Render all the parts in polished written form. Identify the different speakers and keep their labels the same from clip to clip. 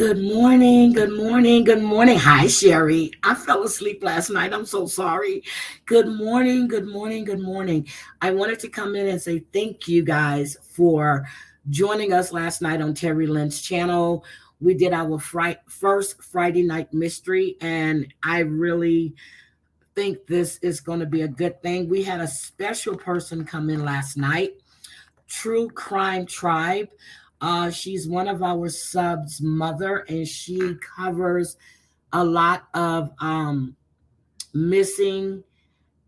Speaker 1: Good morning, good morning, good morning. Hi, Sherry. I fell asleep last night. I'm so sorry. Good morning, good morning, good morning. I wanted to come in and say thank you guys for joining us last night on Terry Lynn's channel. We did our first Friday night mystery, and I really think this is going to be a good thing. We had a special person come in last night. True Crime Tribe. She's one of our subs' mother, and she covers a lot of missing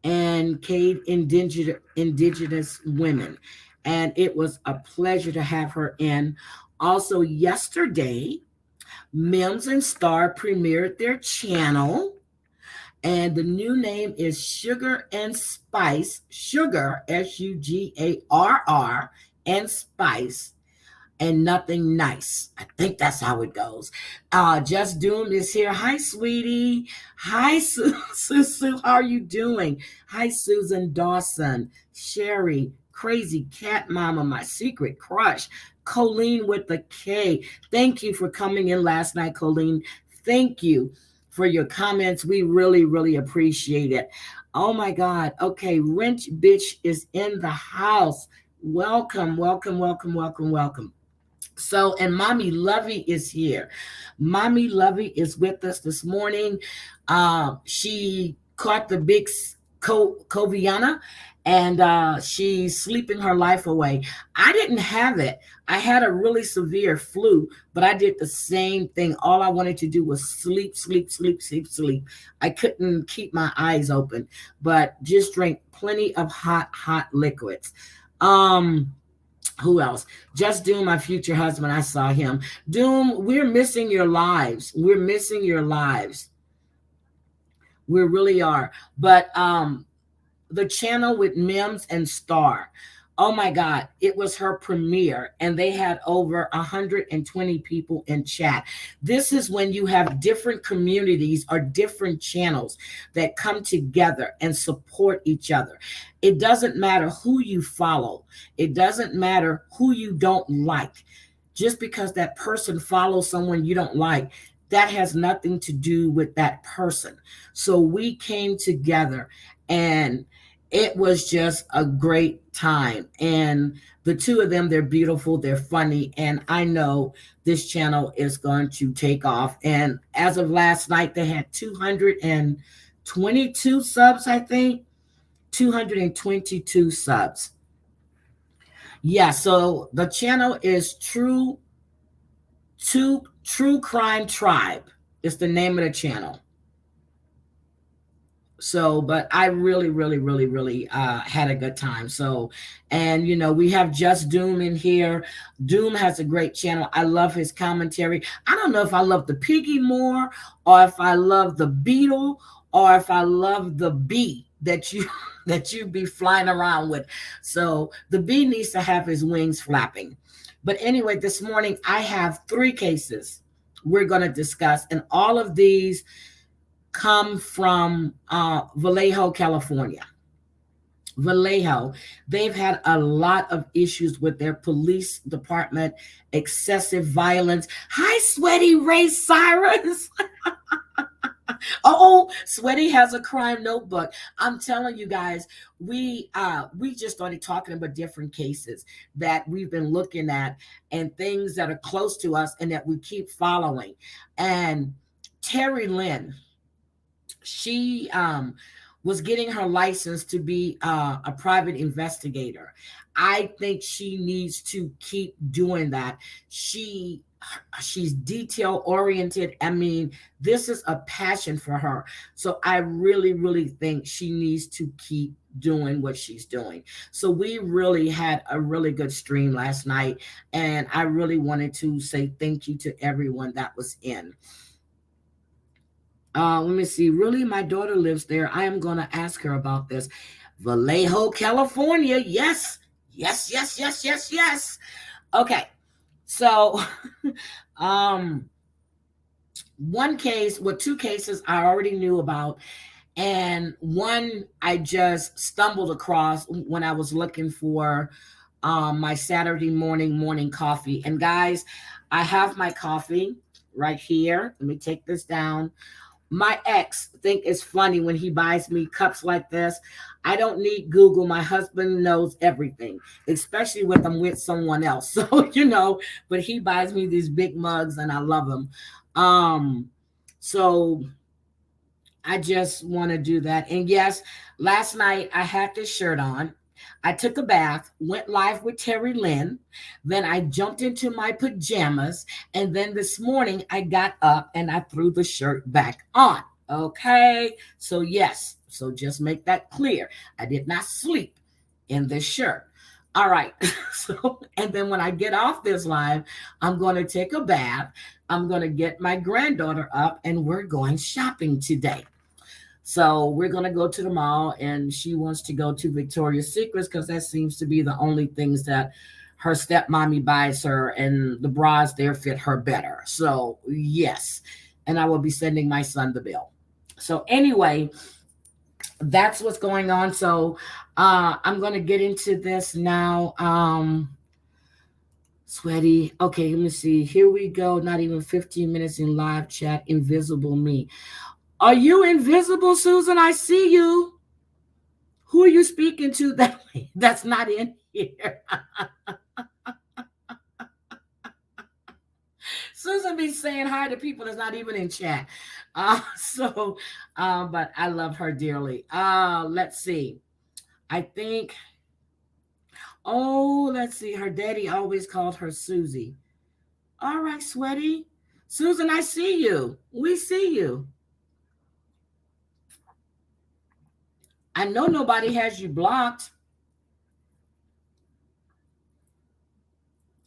Speaker 1: and cave indigenous women. And it was a pleasure to have her in. Also, yesterday, Mims and Star premiered their channel. And the new name is Sugar and Spice. Sugar, Sugarr, and Spice, and Nothing Nice. I think that's how it goes. Just Doom is here. Hi, sweetie. Hi, Sue. How are you doing? Hi, Susan Dawson, Sherry, Crazy Cat Mama, my secret crush, Colleen with the K. Thank you for coming in last night, Colleen. Thank you for your comments. We really, really appreciate it. Oh my God. Okay, Wrench Bitch is in the house. Welcome, welcome, welcome, welcome, welcome. So, and Mommy Lovey is here. Mommy Lovey is with us this morning. She caught the big Coviana, and she's sleeping her life away. I didn't have it. I had a really severe flu, but I did the same thing. All I wanted to do was sleep, sleep, sleep, sleep, sleep. I couldn't keep my eyes open, but just drank plenty of hot liquids. Who else? Just Doom, my future husband. I saw him. Doom, we're missing your lives. We're missing your lives. We really are. But the channel with Mims and Star. Oh my God, it was her premiere, and they had over 120 people in chat. This is when you have different communities or different channels that come together and support each other. It doesn't matter who you follow. It doesn't matter who you don't like. Just because that person follows someone you don't like, that has nothing to do with that person. So we came together, and it was just a great time. And the two of them, they're beautiful, they're funny, and I know this channel is going to take off. And as of last night, they had 222 subs, I think. 222 subs. Yeah, so the channel is True Crime Tribe. It's the name of the channel. So, but I really, really, really, really had a good time. So, and we have Just Doom in here. Doom has a great channel. I love his commentary. I don't know if I love the piggy more, or if I love the beetle, or if I love the bee that you be flying around with. So the bee needs to have his wings flapping. But anyway, this morning I have 3 cases we're going to discuss, and all of these come from Vallejo, California. Vallejo, they've had a lot of issues with their police department, excessive violence. Hi, Sweaty Ray Cyrus. Oh, Sweaty has a crime notebook. I'm telling you guys, we just started talking about different cases that we've been looking at, and things that are close to us and that we keep following. And Terry Lynn, she was getting her license to be a private investigator. I think she needs to keep doing that. She's detail oriented. I mean, this is a passion for her. So I really, really think she needs to keep doing what she's doing. So we really had a really good stream last night, and I really wanted to say thank you to everyone that was in. Let me see. Really, my daughter lives there. I am going to ask her about this. Vallejo, California. Yes, yes, yes, yes, yes, yes. Okay. So, one case, well, 2 cases I already knew about, and one I just stumbled across when I was looking for my Saturday morning coffee. And guys, I have my coffee. right here. Let me take this down. My ex think it's funny when he buys me cups like this. I don't need Google. My husband knows everything, especially when I'm with someone else. So, but he buys me these big mugs and I love them. So I just want to do that. And yes, last night I had this shirt on. I took a bath, went live with Terry Lynn. Then I jumped into my pajamas. And then this morning I got up and I threw the shirt back on. Okay. So, yes. So just make that clear. I did not sleep in this shirt. All right. So, and then when I get off this live, I'm going to take a bath. I'm going to get my granddaughter up and we're going shopping today. So we're going to go to the mall and she wants to go to Victoria's Secrets because that seems to be the only things that her stepmommy buys her and the bras there fit her better. So yes, and I will be sending my son the bill. So anyway, that's what's going on. So I'm going to get into this now. Sweaty. Okay, let me see. Here we go. Not even 15 minutes in live chat. Invisible me. Are you invisible, Susan? I see you. Who are you speaking to that's not in here? Susan be saying hi to people that's not even in chat. But I love her dearly. Let's see. Let's see. Her daddy always called her Susie. All right, Sweaty. Susan, I see you. We see you. I know nobody has you blocked.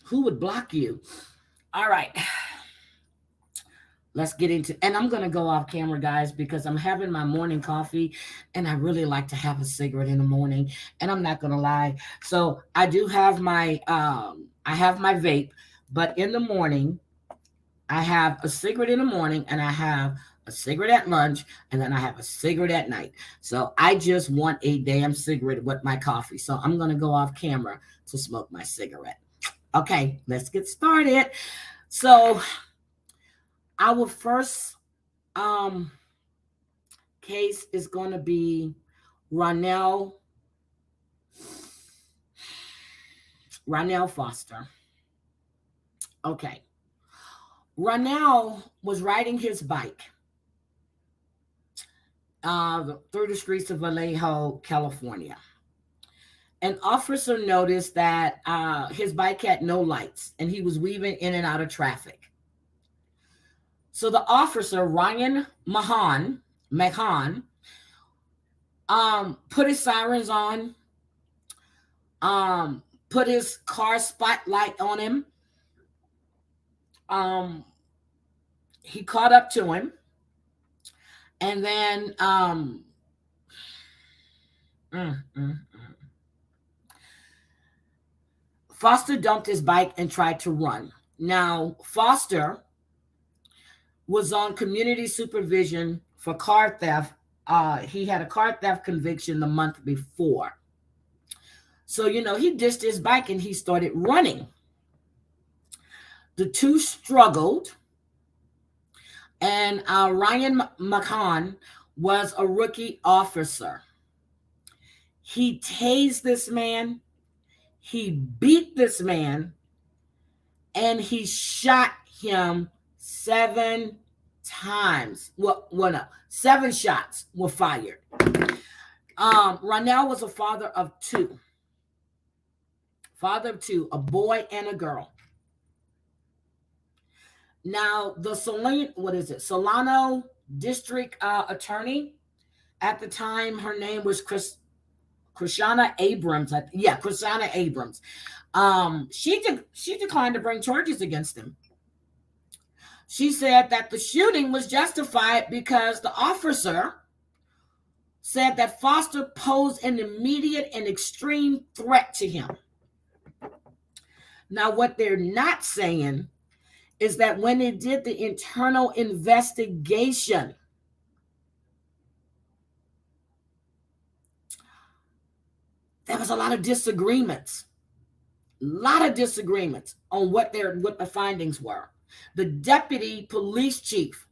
Speaker 1: Who would block you? All right. Let's get into, and I'm going to go off camera, guys, because I'm having my morning coffee and I really like to have a cigarette in the morning. And I'm not going to lie. So I do have my vape, but in the morning, I have a cigarette in the morning and I have a cigarette at lunch, and then I have a cigarette at night. So I just want a damn cigarette with my coffee. So I'm going to go off camera to smoke my cigarette. Okay, let's get started. So our first case is going to be Ronell Foster. Okay. Ronell was riding his bike through the streets of Vallejo, California. An officer noticed that his bike had no lights and he was weaving in and out of traffic. So the officer, Ryan Mahan, put his sirens on, put his car spotlight on him. He caught up to him. And then Foster dumped his bike and tried to run. Now, Foster was on community supervision for car theft. He had a car theft conviction the month before. So, he ditched his bike and he started running. The two struggled. And Ryan McCoy was a rookie officer. He tased this man. He beat this man. And he shot him 7 times. Well, no. 7 shots were fired. Ronell was a father of 2. Father of 2, a boy and a girl. Now, the Solano District Attorney at the time, her name was Krishana Abrams. Krishana Abrams. She declined to bring charges against him. She said that the shooting was justified because the officer said that Foster posed an immediate and extreme threat to him. Now, what they're not saying is that when they did the internal investigation, there was a lot of disagreements on what the findings were. The deputy police chief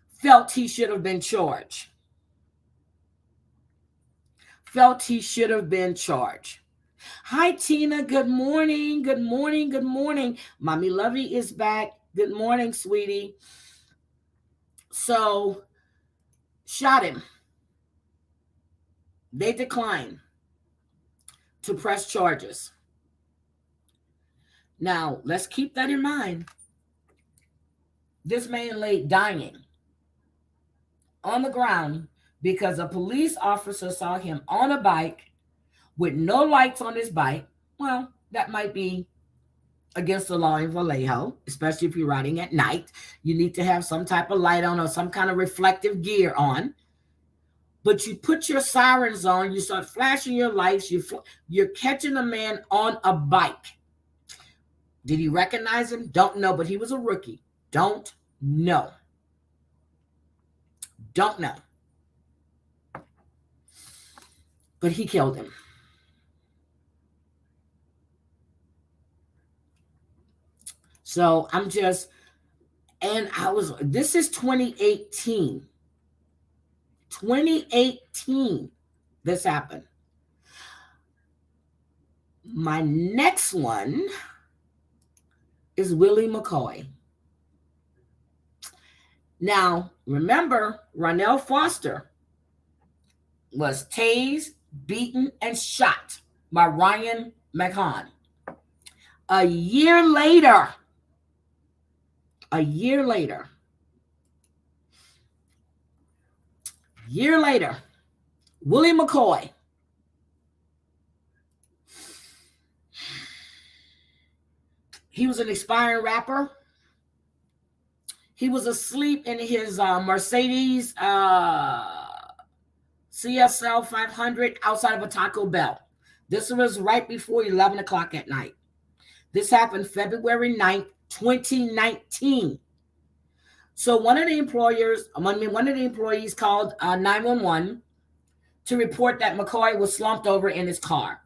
Speaker 1: felt he should have been charged. Hi, Tina. Good morning. Good morning. Good morning. Mommy Lovey is back. Good morning, sweetie. So, shot him. They declined to press charges. Now, let's keep that in mind. This man lay dying on the ground because a police officer saw him on a bike with no lights on his bike. Well, that might be against the law in Vallejo, especially if you're riding at night. You need to have some type of light on or some kind of reflective gear on. But you put your sirens on, you start flashing your lights, you're catching a man on a bike. Did he recognize him? Don't know, but he was a rookie. Don't know. But he killed him. So this is 2018. 2018, this happened. My next one is Willie McCoy. Now, remember, Ronell Foster was tased, beaten, and shot by Willie McCoy. A year later, Willie McCoy he was an aspiring rapper. He was asleep in his Mercedes CSL 500 outside of a Taco Bell. This was right before 11 o'clock at night. This happened February 9th, 2019. So one of the employees called 911 to report that McCoy was slumped over in his car.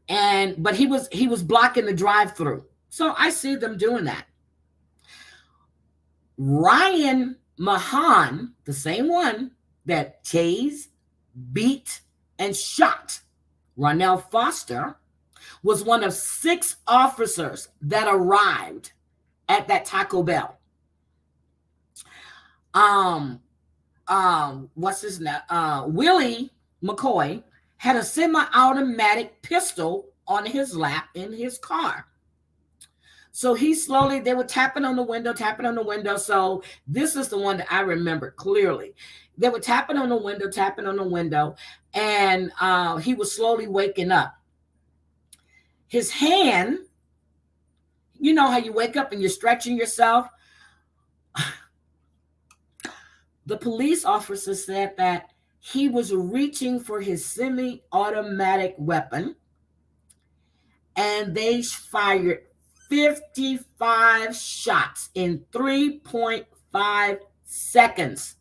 Speaker 1: But he was blocking the drive-through. So I see them doing that. Ryan Mahan, the same one that tased, beat, and shot Ronell Foster, was one of 6 officers that arrived at that Taco Bell. What's his name? Willie McCoy had a semi-automatic pistol on his lap in his car. So they were tapping on the window. So this is the one that I remember clearly. They were tapping on the window, and he was slowly waking up. His hand, you know how you wake up and you're stretching yourself? The police officer said that he was reaching for his semi-automatic weapon, and they fired 55 shots in 3.5 seconds.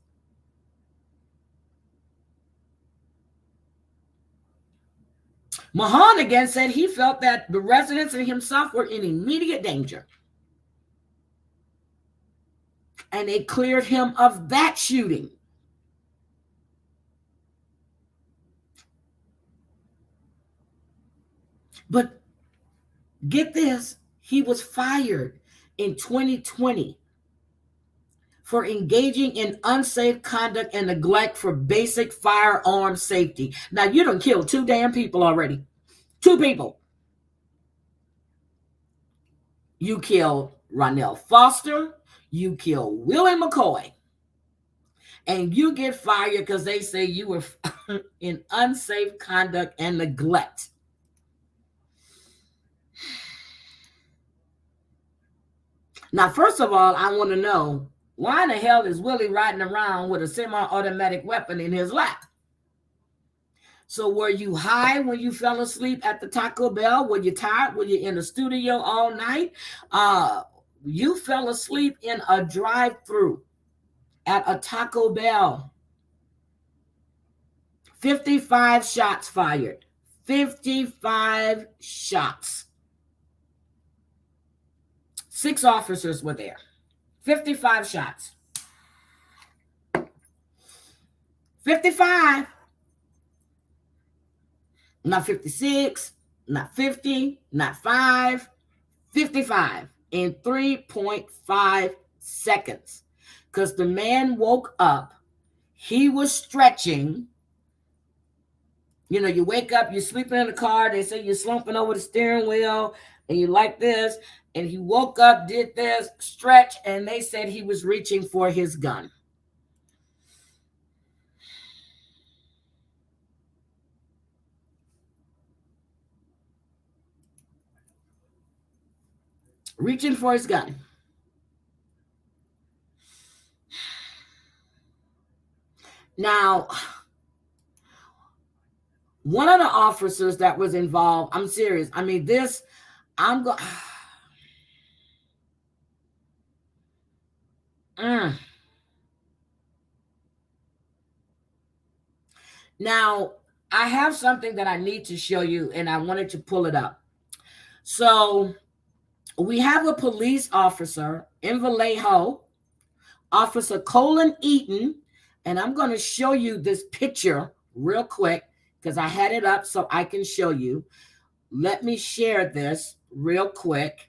Speaker 1: Mahan again said he felt that the residents and himself were in immediate danger, and they cleared him of that shooting. But get this, he was fired in 2020 for engaging in unsafe conduct and neglect for basic firearm safety. Now, you done killed 2 damn people already. 2 people. You killed Ronell Foster. You killed Willie McCoy. And you get fired because they say you were in unsafe conduct and neglect. Now, first of all, I want to know, why in the hell is Willie riding around with a semi-automatic weapon in his lap? So were you high when you fell asleep at the Taco Bell? Were you tired? Were you in the studio all night? You fell asleep in a drive-thru at a Taco Bell. 55 shots fired. 55 shots. 6 officers were there. 55 shots. 55. Not 56, not 50, not 5, 55 in 3.5 seconds. Because the man woke up, he was stretching. You know, you wake up, you're sleeping in the car, they say you're slumping over the steering wheel, and you like this, and he woke up, did this, stretch, and they said he was reaching for his gun. Reaching for his gun. Now, one of the officers that was involved, I'm serious. I mean, this, I'm going. Now, I have something that I need to show you, and I wanted to pull it up. So, we have a police officer in Vallejo, Officer Colin Eaton, and I'm going to show you this picture real quick because I had it up so I can show you. Let me share this real quick.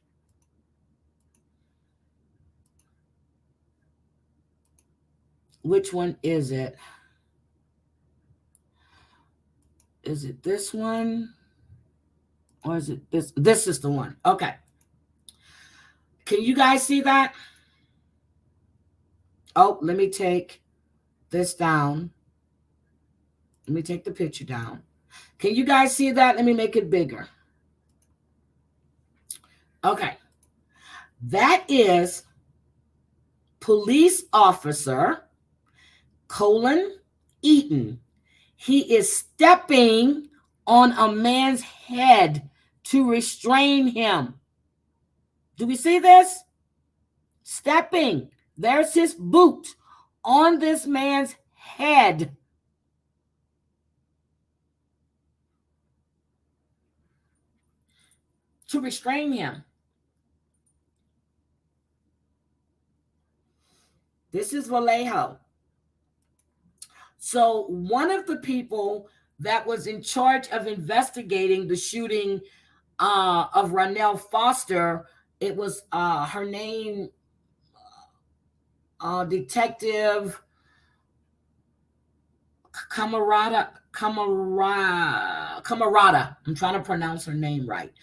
Speaker 1: Which one is it? Is it this one? Or is it this? This is the one. Okay. Can you guys see that? Oh, let me take this down. Let me take the picture down. Can you guys see that? Let me make it bigger. Okay. That is police officer Colin Eaton. He is stepping on a man's head to restrain him. Do we see this? Stepping. There's his boot on this man's head. To restrain him. This is Vallejo. So one of the people that was in charge of investigating the shooting of Ronell Foster, it was her name, Detective Camarada. I'm trying to pronounce her name right.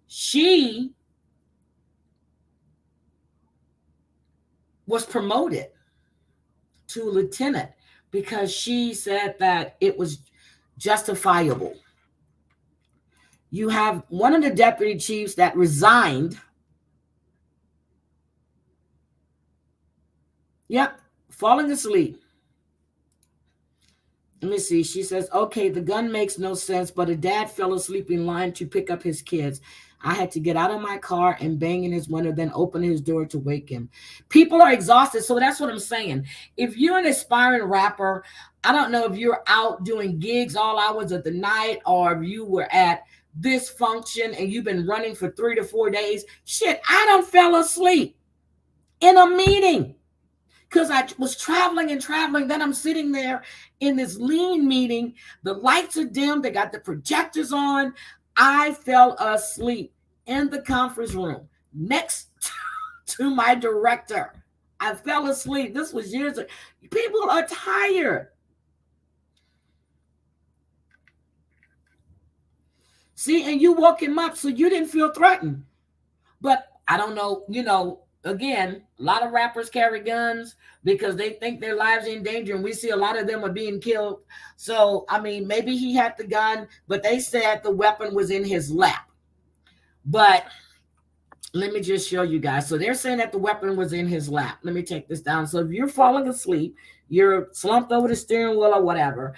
Speaker 1: She was promoted to lieutenant because she said that it was justifiable. You have one of the deputy chiefs that resigned. Yep, falling asleep. Let me see. She says, okay, the gun makes no sense, but a dad fell asleep in line to pick up his kids. I had to get out of my car and bang in his window, then open his door to wake him. People are exhausted. So that's what I'm saying. If you're an aspiring rapper, I don't know if you're out doing gigs all hours of the night or if you were at this function and you've been running for 3 to 4 days. Shit, I done fell asleep in a meeting because I was traveling. Then I'm sitting there in this lean meeting. The lights are dim. They got the projectors on. I fell asleep in the conference room next to my director. I fell asleep. This was years ago. People are tired. See, and you woke him up so you didn't feel threatened. But I don't know, again, a lot of rappers carry guns because they think their lives are in danger, and we see a lot of them are being killed. So, I mean, maybe he had the gun, but they said the weapon was in his lap. But let me just show you guys. So they're saying that the weapon was in his lap. Let me take this down. So if you're falling asleep, you're slumped over the steering wheel or whatever,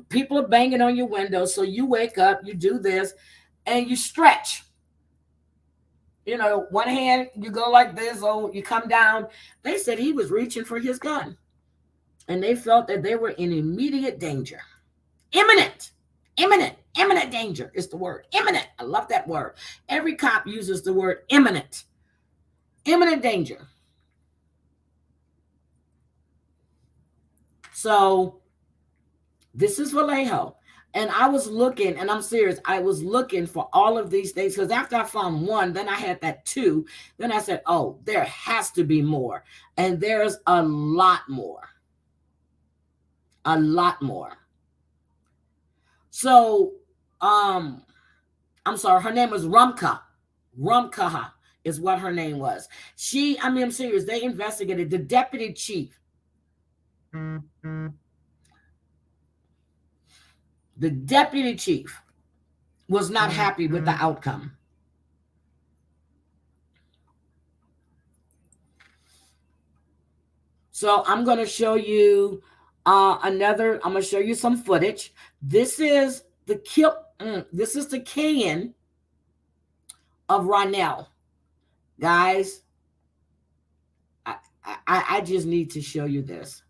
Speaker 1: people are banging on your window. So you wake up, you do this, and you stretch. One hand, you go like this, or you come down. They said he was reaching for his gun. And they felt that they were in immediate danger. Imminent danger is the word. Imminent. I love that word. Every cop uses the word imminent. Imminent danger. So this is Vallejo. And I was looking, and I'm serious, I was looking for all of these things because after I found one, then I had that 2. Then I said, oh, there has to be more. And there's a lot more. A lot more. So, I'm sorry, her name was Rumka. Rumkaha is what her name was. I'm serious, they investigated the deputy chief. The deputy chief was not happy with the outcome. So I'm going to show you I'm going to show you some footage. This is the killing of Ronell. Guys, I just need to show you this.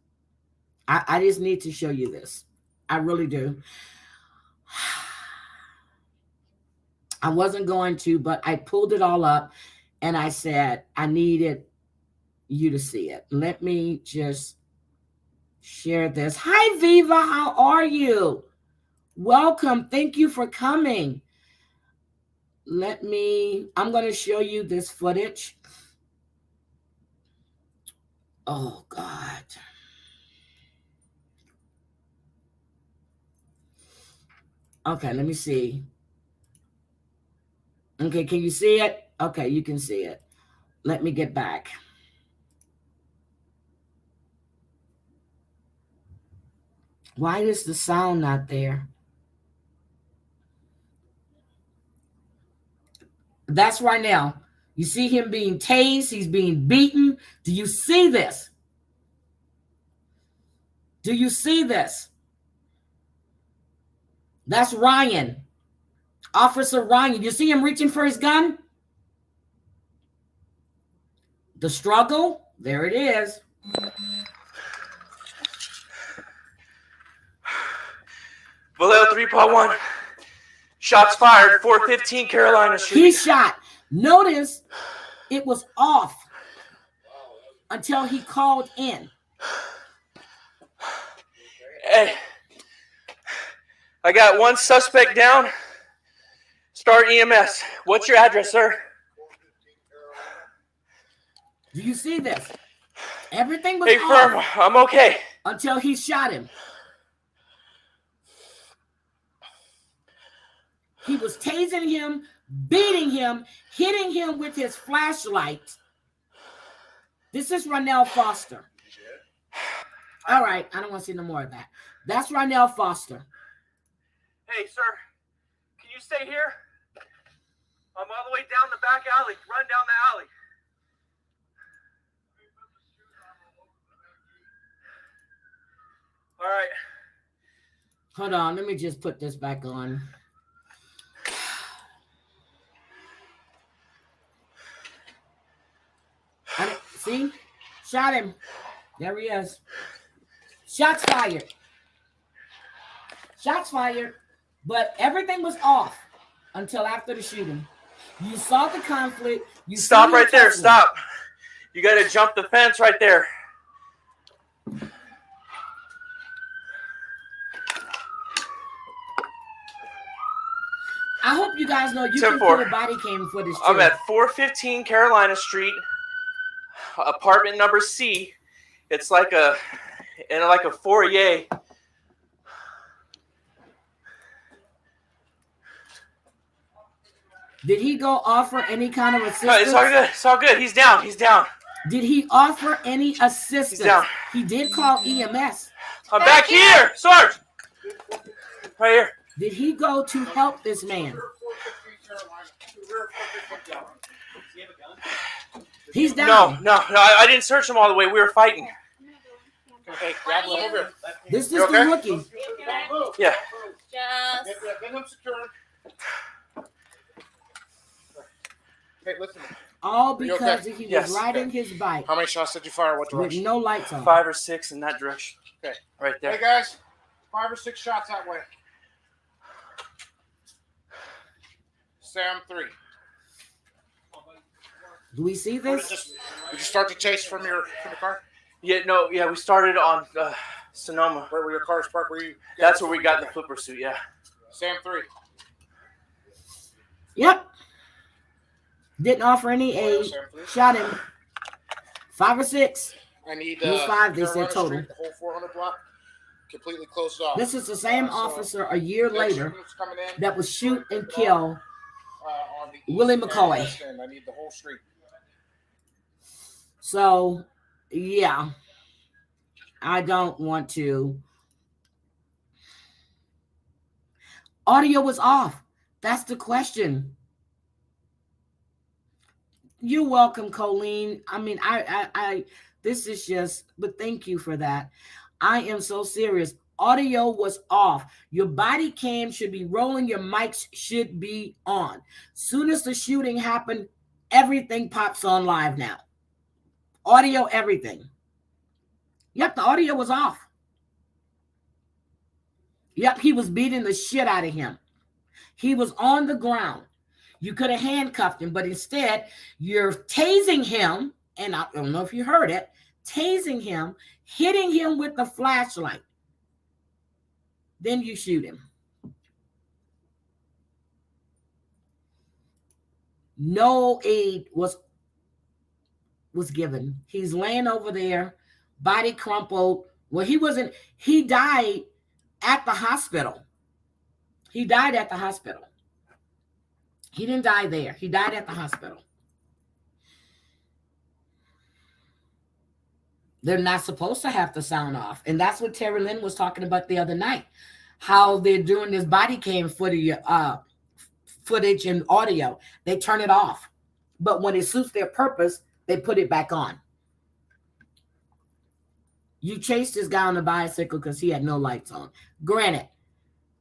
Speaker 1: I just need to show you this. I really do. I wasn't going to, but I pulled it all up and I said, I needed you to see it. Let me just share this. Hi, Viva. How are you? Welcome. Thank you for coming. I'm going to show you this footage. Oh, God. Okay, let me see. Okay, can you see it? Okay, you can see it. Let me get back. Why is the sound not there? That's right now. You see him being tased. He's being beaten. Do you see this? Do you see this? That's Ryan. Officer Ryan. You see him reaching for his gun? The struggle. There it is.
Speaker 2: Vallejo 3.1. Shots fired. 415 Carolina Street.
Speaker 1: He shot. Notice it was off until he called in.
Speaker 2: Hey, I got one suspect down. Start EMS. What's your address, sir?
Speaker 1: Do you see this? Everything was
Speaker 2: Hey,
Speaker 1: off.
Speaker 2: firm. I'm okay.
Speaker 1: Until he shot him. He was tasing him, beating him, hitting him with his flashlight. This is Ronell Foster. All right, I don't want to see no more of that. That's Ronell Foster.
Speaker 2: Hey, sir, can you stay here? I'm all the way down the back alley. Run down the alley. All right.
Speaker 1: Hold on, let me just put this back on. See? Shot him. There he is. Shots fired. Shots fired. But everything was off until after the shooting. You saw the conflict. You
Speaker 2: stop right there. Stop. You got to jump the fence right there.
Speaker 1: I hope you guys know you can pull a body cam footage too.
Speaker 2: I'm at 415 Carolina Street, apartment number C. It's like a foyer.
Speaker 1: Did he go offer any kind of assistance?
Speaker 2: No, it's all good. It's all good. He's down. He's down.
Speaker 1: Did he offer any assistance?
Speaker 2: He's down.
Speaker 1: He did call EMS.
Speaker 2: I'm back here, Sarge. Right here.
Speaker 1: Did he go to help this man? He's down.
Speaker 2: No, I didn't search him all the way. We were fighting.
Speaker 3: Okay, grab him over.
Speaker 1: This is the rookie.
Speaker 2: Yeah.
Speaker 3: Get him secured. Hey, listen.
Speaker 1: All because he was riding his bike.
Speaker 3: How many shots did you fire? What direction?
Speaker 1: With no lights on.
Speaker 2: 5 or 6 in that direction.
Speaker 3: Okay.
Speaker 2: Right there.
Speaker 3: Hey, guys. 5 or 6 shots that way. Sam 3.
Speaker 1: Do we see
Speaker 3: Did
Speaker 1: this?
Speaker 3: you start the chase from your car?
Speaker 2: Yeah, no, yeah, we started on Sonoma.
Speaker 3: Where were your cars parked?
Speaker 2: That's where we got the flip pursuit, yeah.
Speaker 3: Sam 3.
Speaker 1: Yep. Didn't offer any aid. Shot him. 5 or 6.
Speaker 3: I need
Speaker 1: It was 5, they said total.
Speaker 3: Street, the whole 400 block completely closed off.
Speaker 1: This is the same officer a year later
Speaker 3: coming in,
Speaker 1: that would shoot and kill
Speaker 3: on the
Speaker 1: Willie
Speaker 3: east and
Speaker 1: McCoy.
Speaker 3: west end. I need the whole street.
Speaker 1: So, yeah. I don't want to. Audio was off. That's the question. You're welcome, Colleen. I mean, I this is just, but thank you for that. I am so serious. Audio was off. Your body cam should be rolling. Your mics should be on. Soon as the shooting happened, everything pops on live now. Audio, everything. Yep, the audio was off. Yep, he was beating the shit out of him. He was on the ground. You could have handcuffed him, but instead you're tasing him, and I don't know if you heard it, tasing him, hitting him with the flashlight. Then you shoot him. No aid was given. He's laying over there, body crumpled. Well, he died at the hospital. He died at the hospital. He didn't die there. He died at the hospital. They're not supposed to have the sound off. And that's what Terry Lynn was talking about the other night. How they're doing this body cam footage and audio. They turn it off. But when it suits their purpose, they put it back on. You chased this guy on a bicycle because he had no lights on. Granted,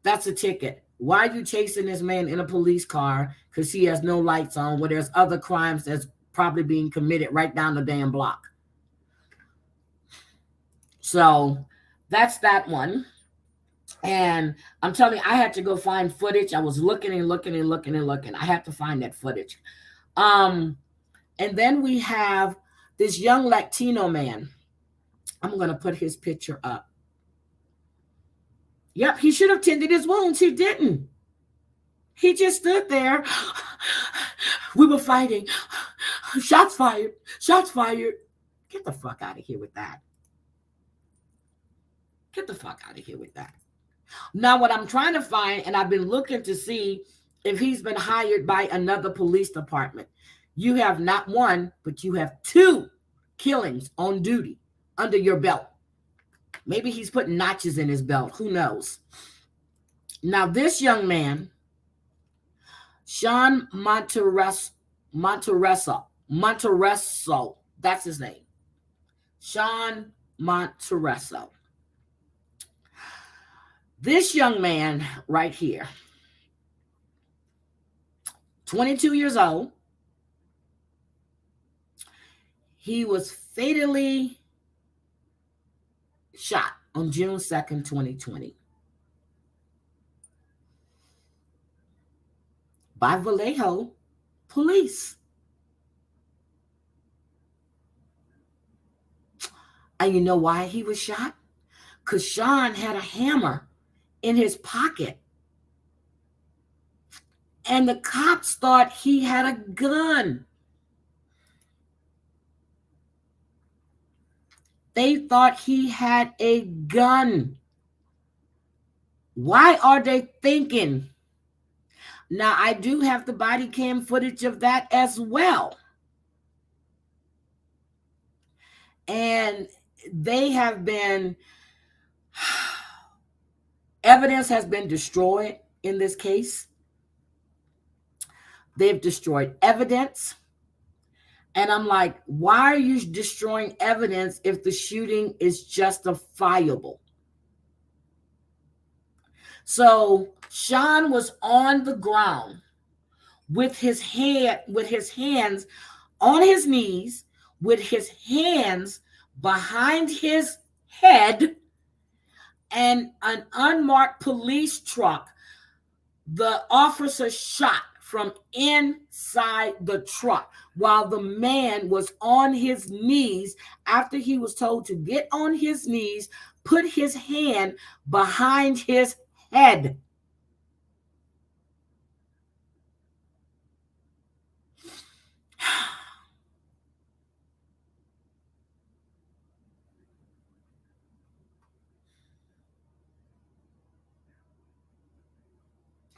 Speaker 1: that's a ticket. Why are you chasing this man in a police car because he has no lights on where there's other crimes that's probably being committed right down the damn block? So that's that one. And I'm telling you, I had to go find footage. I was looking and looking and looking and looking. I had to find that footage. And then we have this young Latino man. I'm going to put his picture up. Yep, he should have tended his wounds. He didn't. He just stood there. We were fighting. Shots fired. Shots fired. Get the fuck out of here with that. Get the fuck out of here with that. Now, what I'm trying to find, and I've been looking to see if he's been hired by another police department. You have not one, but you have 2 killings on duty under your belt. Maybe he's putting notches in his belt. Who knows? Now, this young man, Sean Monterrosa, that's his name. Sean Monterrosa. This young man right here, 22 years old, he was fatally shot on June 2nd, 2020 by Vallejo police. And you know why he was shot? Because Sean had a hammer in his pocket. And the cops thought he had a gun. They thought he had a gun. Why are they thinking? Now, I do have the body cam footage of that as well. And they have been, evidence has been destroyed in this case. They've destroyed evidence. And I'm like, why are you destroying evidence if the shooting is justifiable? So Sean was on the ground with his hands on his knees, with his hands behind his head, and an unmarked police truck. The officer shot from inside the truck while the man was on his knees after he was told to get on his knees, put his hand behind his head.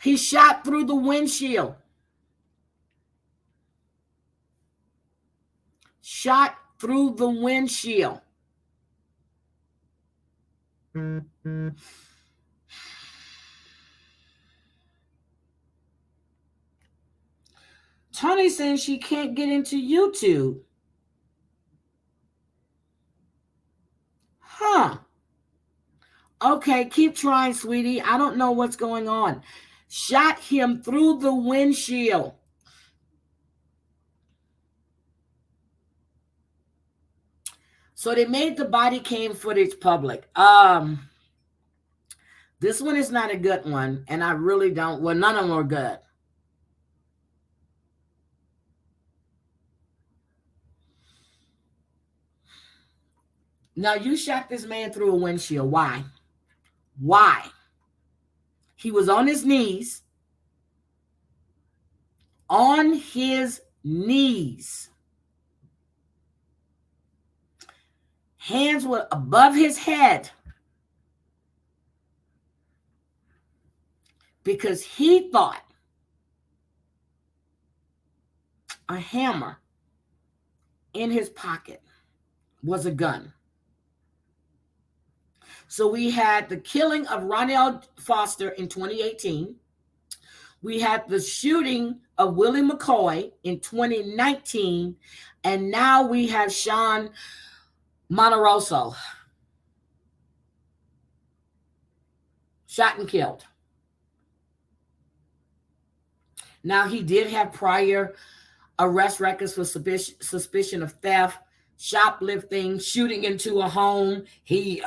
Speaker 1: He shot through the windshield. Shot through the windshield. Tony saying she can't get into YouTube. Huh. Okay, keep trying, sweetie. I don't know what's going on. Shot him through the windshield. So they made the body cam footage public. This one is not a good one, and I really don't. Well, none of them are good. Now, you shot this man through a windshield. Why? Why? He was on his knees. On his knees. Hands were above his head. Because he thought a hammer in his pocket was a gun. So we had the killing of Ronell Foster in 2018. We had the shooting of Willie McCoy in 2019. And now we have Sean Monterrosa shot and killed. Now, he did have prior arrest records for suspicion of theft, shoplifting, shooting into a home. He,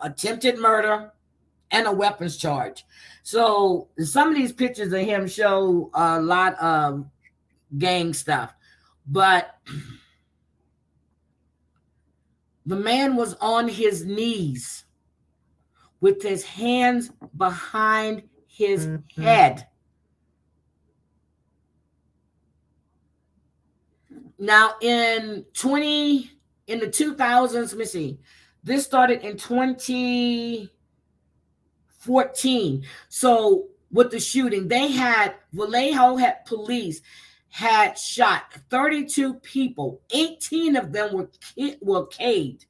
Speaker 1: attempted murder and a weapons charge. So some of these pictures of him show a lot of gang stuff. But the man was on his knees with his hands behind his head. Now, in the 2000s, let me see. This started in 2014. So with the shooting, Vallejo police had shot 32 people. 18 of them were killed.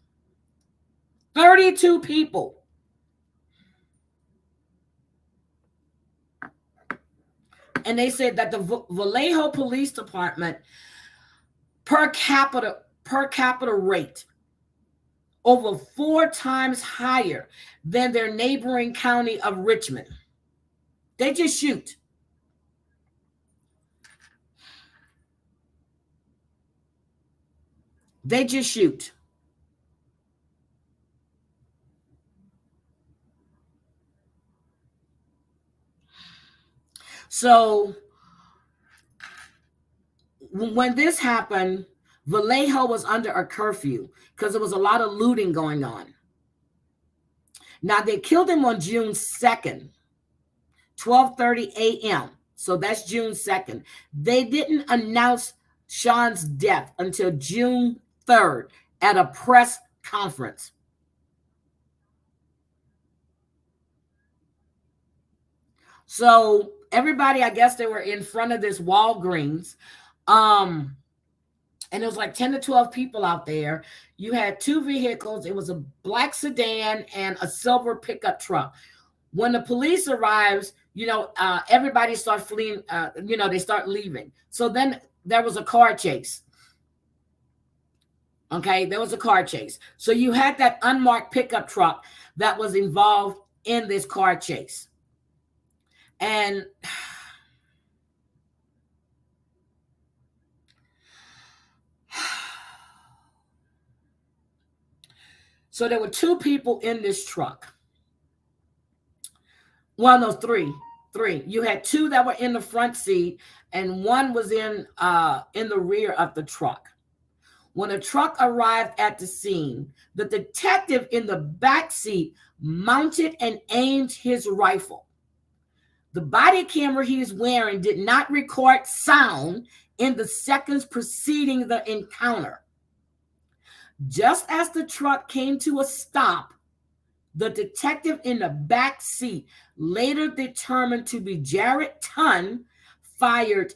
Speaker 1: 32 people. And they said that the Vallejo Police Department per capita rate over 4 times higher than their neighboring county of Richmond. They just shoot. They just shoot. So when this happened, Vallejo was under a curfew because there was a lot of looting going on. Now, they killed him on June 2nd, 12:30 a.m. So that's June 2nd. They didn't announce Sean's death until June 3rd at a press conference. So everybody, I guess they were in front of this Walgreens. And it was like 10 to 12 people out there. You had 2 vehicles. It was a black sedan and a silver pickup truck. When the police arrives, everybody starts fleeing. They start leaving. So then there was a car chase. Okay, there was a car chase. So you had that unmarked pickup truck that was involved in this car chase. And so there were 2 people in this truck. Well, no, 3. 3. You had 2 that were in the front seat, and 1 was in the rear of the truck. When the truck arrived at the scene, the detective in the back seat mounted and aimed his rifle. The body camera he is wearing did not record sound in the seconds preceding the encounter. Just as the truck came to a stop, the detective in the back seat, later determined to be Jarrett Tonn, fired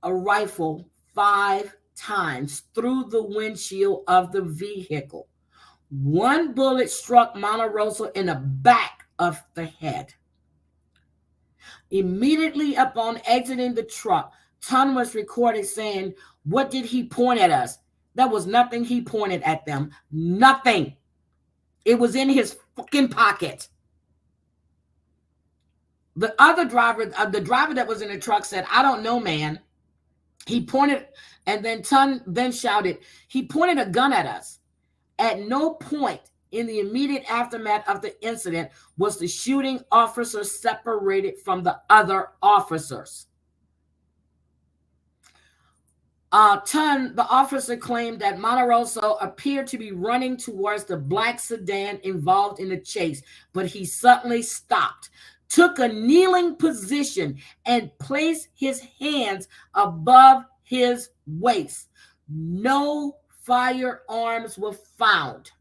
Speaker 1: a rifle 5 times through the windshield of the vehicle. 1 bullet struck Monterrosa in the back of the head. Immediately upon exiting the truck, Tonn was recorded saying, "What did he point at us?" There was nothing he pointed at them. Nothing. It was in his fucking pocket. The other driver, the driver that was in the truck said, "I don't know, man." He pointed, and then Tonn then shouted, "He pointed a gun at us." At no point in the immediate aftermath of the incident was the shooting officer separated from the other officers. Tonn, the officer, claimed that Monterrosa appeared to be running towards the black sedan involved in the chase, but he suddenly stopped, took a kneeling position, and placed his hands above his waist. No firearms were found.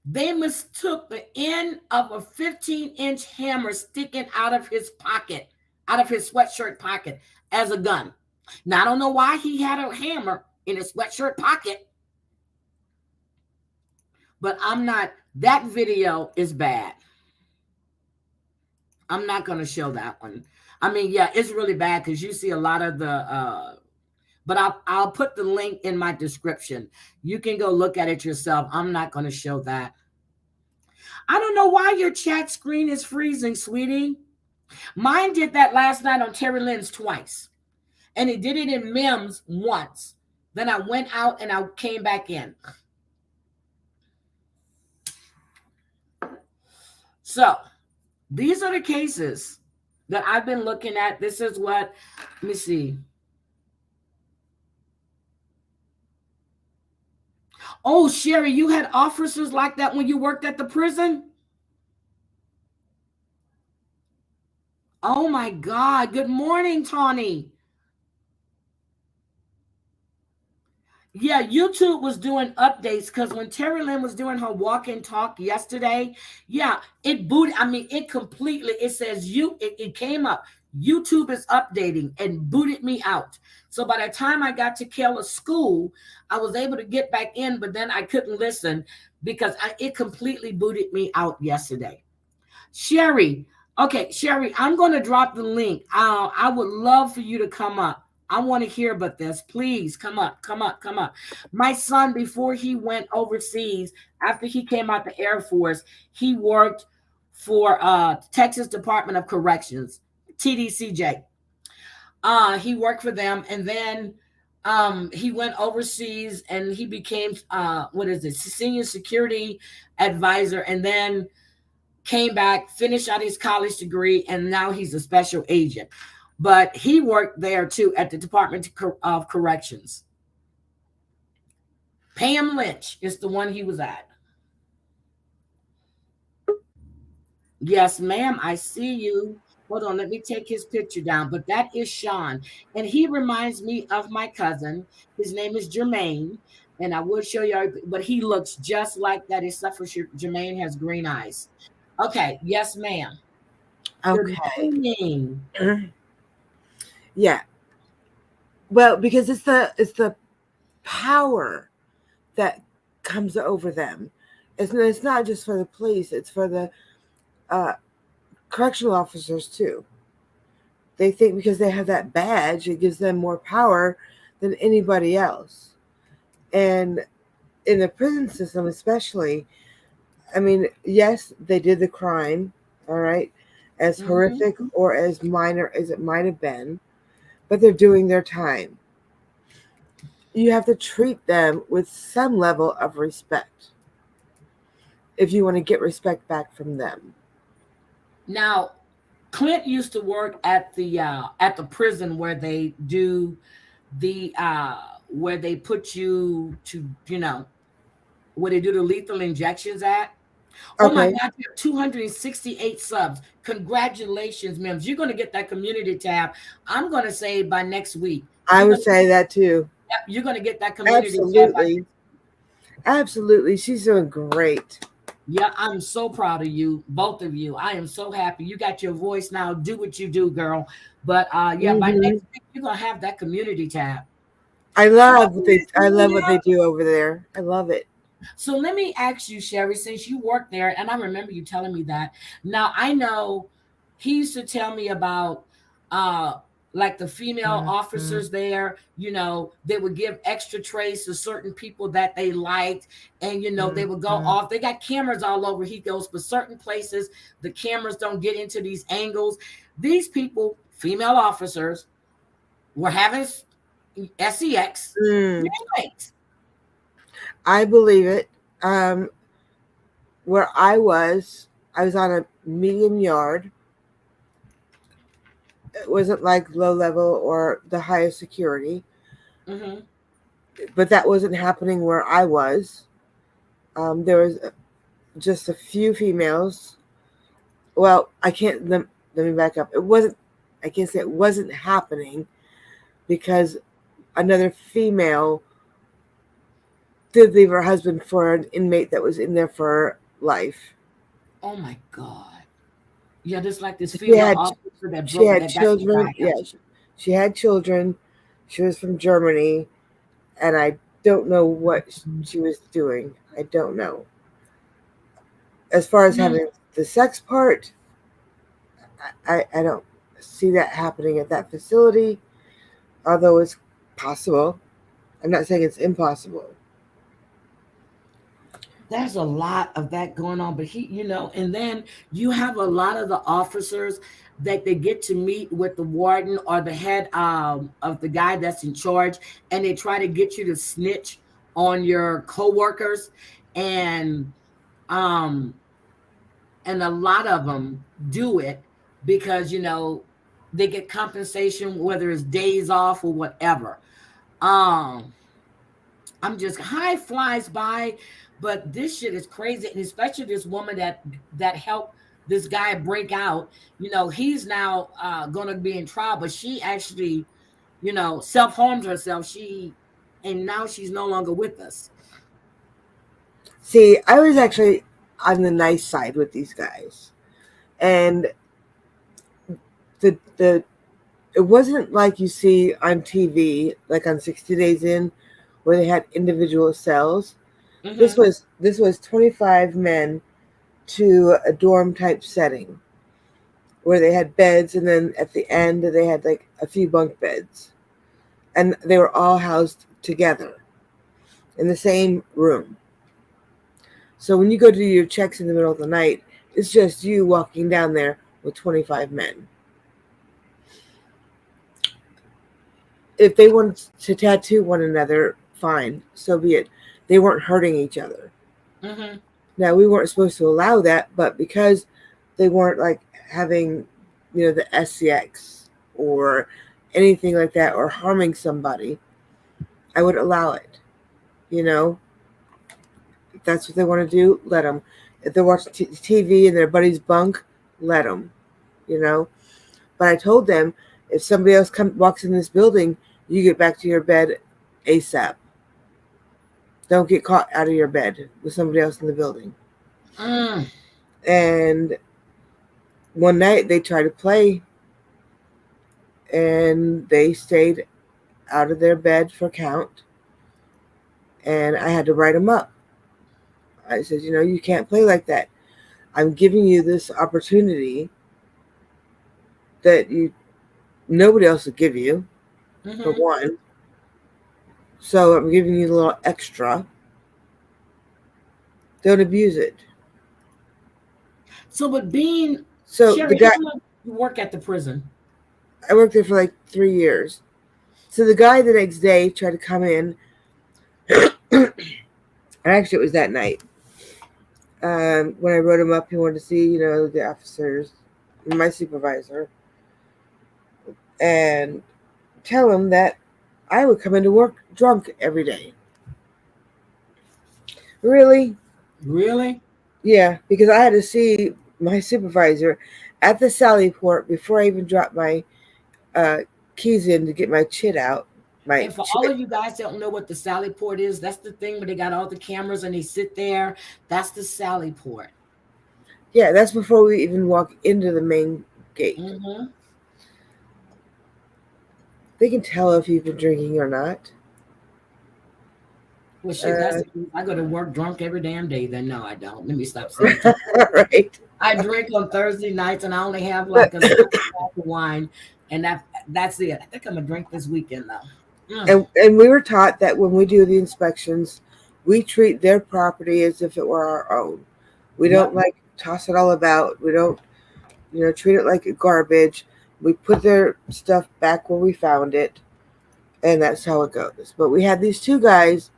Speaker 1: They mistook the end of a 15-inch hammer sticking out of his pocket, out of his sweatshirt pocket, as a gun. Now, I don't know why he had a hammer in his sweatshirt pocket, but that video is bad. I'm not going to show that one. I mean, yeah, it's really bad because you see a lot of the, but I'll put the link in my description. You can go look at it yourself. I'm not going to show that. I don't know why your chat screen is freezing, sweetie. Mine did that last night on Terry Lynn's twice. And it did it in Mims once. Then I went out and I came back in. So these are the cases that I've been looking at. This is what, let me see. Oh, Sherry, you had officers like that when you worked at the prison? Oh my God. Good morning, Tawny. Yeah, YouTube was doing updates because when Terry Lynn was doing her walk and talk yesterday, yeah, it booted. I mean, it completely, it says it came up. YouTube is updating and booted me out. So by the time I got to Keller's school, I was able to get back in, but then I couldn't listen because it completely booted me out yesterday. Sherry, okay, Sherry, I'm going to drop the link. I would love for you to come up. I want to hear about this. Please come up. My son, before he went overseas, after he came out the Air Force, he worked for Texas Department of Corrections, TDCJ. He worked for them, and then he went overseas and he became senior security advisor, and then came back, finished out his college degree, and now he's a special agent. But he worked there too at the Department of Corrections. Pam Lynch is the one he was at. Yes, ma'am, I see you. Hold on, let me take his picture down. But that is Sean, and he reminds me of my cousin. His name is Jermaine, and I will show you, but he looks just like that, except for Jermaine has green eyes. Okay, yes, ma'am.
Speaker 4: Okay. Yeah. Well, because it's the power that comes over them. It's not just for the police, it's for the correctional officers too. They think because they have that badge, it gives them more power than anybody else. And in the prison system especially, I mean, yes, they did the crime, all right, as horrific or as minor as it might have been, but they're doing their time. You have to treat them with some level of respect if you want to get respect back from them.
Speaker 1: Now, Clint used to work at the prison where they do the where they put you to, where they do the lethal injections at. Oh my
Speaker 4: Okay.
Speaker 1: God, you have 268 subs. Congratulations, Mims. You're going to get that community tab. I'm going to say by next week.
Speaker 4: I would say that too.
Speaker 1: You're going to get that community tab by
Speaker 4: Absolutely. Absolutely. She's doing great.
Speaker 1: Yeah, I'm so proud of you, both of you. I am so happy. You got your voice now. Do what you do, girl. But yeah, by
Speaker 4: Hmm.
Speaker 1: next week you're gonna have that community tab.
Speaker 4: I love what they do over there. I love it.
Speaker 1: So let me ask you, Sherry, since you work there, and I remember you telling me that. Now I know he used to tell me about uh like the female officers there, they would give extra trays to certain people that they liked, and they would go off. They got cameras all over. He goes, but certain places the cameras don't get into these angles. These people, female officers, were having sex.
Speaker 4: Mm,
Speaker 1: Right.
Speaker 4: I believe it. Where I was on a medium yard. It wasn't like low level or the highest security,
Speaker 1: Mm-hmm.
Speaker 4: but that wasn't happening where I was. There was just a few females. Well, I can't. Let me back up. It wasn't. I can't say it wasn't happening because another female did leave her husband for an inmate that was in there for life.
Speaker 1: Oh my God. Yeah, just like this
Speaker 4: She
Speaker 1: female
Speaker 4: had
Speaker 1: officer that
Speaker 4: she
Speaker 1: broke
Speaker 4: had
Speaker 1: that got the
Speaker 4: children.
Speaker 1: guy
Speaker 4: Yeah,
Speaker 1: out.
Speaker 4: she had children. She was from Germany, and I don't know what she was doing. I don't know. As far as
Speaker 1: Mm.
Speaker 4: having the sex part, I don't see that happening at that facility, although it's possible. I'm not saying it's impossible.
Speaker 1: There's a lot of that going on, but and then you have a lot of the officers that they get to meet with the warden or the head of the guy that's in charge, and they try to get you to snitch on your coworkers, and um and a lot of them do it because they get compensation, whether it's days off or whatever. um I'm just high flies by, but this shit is crazy, and especially this woman that helped this guy break out. He's now going to be in trial, but she actually, self harmed herself. And now she's no longer with us.
Speaker 4: See, I was actually on the nice side with these guys, and the it wasn't like you see on TV, like on 60 Days In, where they had individual cells.
Speaker 1: Hmm.
Speaker 4: This was 25 men to a dorm type setting where they had beds, and then at the end they had like a few bunk beds, and they were all housed together in the same room. So when you go to do your checks in the middle of the night, it's just you walking down there with 25 men. If they wanted to tattoo one another, fine, so be it. They weren't hurting each other.
Speaker 1: Hmm.
Speaker 4: Now, we weren't supposed to allow that, but because they weren't like having, the SCX or anything like that or harming somebody, I would allow it. You know, if that's what they want to do, let them. If they're watching TV in their buddy's bunk, let them. You know, but I told them if somebody else walks in this building, you get back to your bed ASAP. Don't get caught out of your bed with somebody else in the building.
Speaker 1: Mm.
Speaker 4: And one night they tried to play, and they stayed out of their bed for count, and I had to write them up. I said, you can't play like that. I'm giving you this opportunity that nobody else will give you, for
Speaker 1: Hmm.
Speaker 4: one. So I'm giving you a little extra. Don't abuse it.
Speaker 1: So, but being
Speaker 4: So the
Speaker 1: Sherry,
Speaker 4: guy,
Speaker 1: how long do you work at the prison?
Speaker 4: I worked there for like 3 years. So the guy the next day tried to come in, and actually it was that night. When I wrote him up, he wanted to see, the officers, my supervisor, and tell him that I would come into work drunk every day. Really?
Speaker 1: Really?
Speaker 4: Yeah, because I had to see my supervisor at the Sally port before I even dropped my keys in to get my chit out.
Speaker 1: And for all of you guys that don't know what the Sally Port is, that's the thing where they got all the cameras and they sit there. That's the Sally Port.
Speaker 4: Yeah, that's before we even walk into the main gate.
Speaker 1: Mm-hmm.
Speaker 4: They can tell if you've been drinking or not.
Speaker 1: Well, shit, I go to work drunk every damn day. Then no, I don't. Let me stop saying that.
Speaker 4: Right.
Speaker 1: I drink on Thursday nights, and I only have like a glass of wine, and that's it. I think I'm gonna drink this weekend though.
Speaker 4: And we were taught that when we do the inspections, we treat their property as if it were our own. We don't like toss it all about. We don't, treat it like garbage. We put their stuff back where we found it, and that's how it goes. But we had these two guys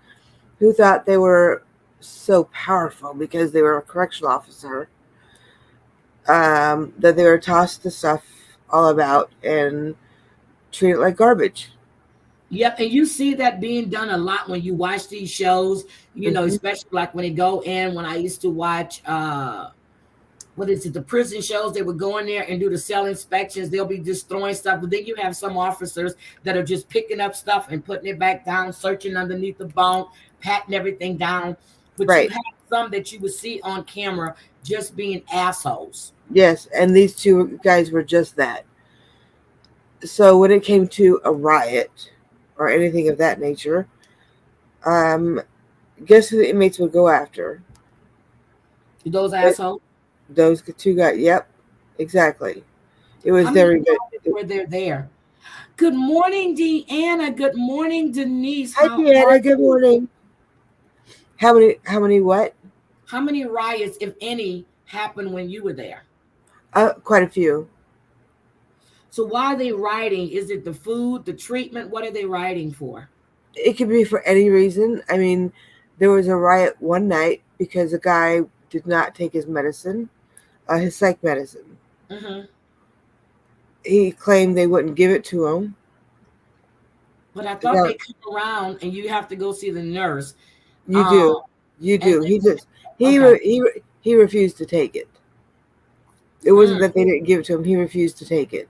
Speaker 4: who thought they were so powerful because they were a correctional officer, that they were tossed the stuff all about and treat it like garbage.
Speaker 1: Yep, and you see that being done a lot when you watch these shows, especially like when they go in. When I used to watch, the prison shows, they would go in there and do the cell inspections. They'll be just throwing stuff, but then you have some officers that are just picking up stuff and putting it back down, searching underneath the bunk, patting everything down. But you have some that you would see on camera just being assholes.
Speaker 4: Yes, and these two guys were just that. So when it came to a riot or anything of that nature, guess who the inmates would go after?
Speaker 1: Those assholes?
Speaker 4: Those two guys. Yep, exactly. It was very good.
Speaker 1: Where they're there. Good morning, Deanna. Good morning, Denise.
Speaker 4: Hi, Deanna. Good morning. How many what?
Speaker 1: How many riots, if any, happened when you were there?
Speaker 4: Quite a few.
Speaker 1: So why are they rioting? Is it the food, the treatment? What are they rioting for?
Speaker 4: It could be for any reason. I mean, there was a riot one night because a guy did not take his medicine, his psych medicine.
Speaker 1: Mm-hmm.
Speaker 4: He claimed they wouldn't give it to him.
Speaker 1: But I thought they come around and you have to go see the nurse.
Speaker 4: You do. He refused to take it. It wasn't that they didn't give it to him. He refused to take it.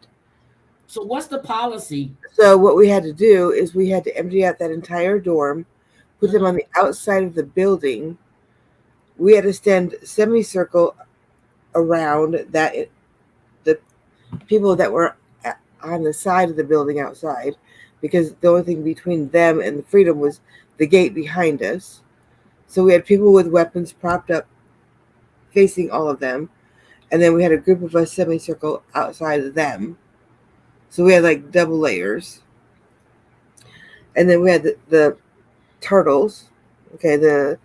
Speaker 1: So what's the policy?
Speaker 4: So what we had to do is we had to empty out that entire dorm, put them on the outside of the building. We had to stand semicircle around that, the people that were on the side of the building outside, because the only thing between them and the freedom was the gate behind us. So we had people with weapons propped up facing all of them. And then we had a group of us semicircle outside of them. So we had like double layers. And then we had the turtles. Okay, the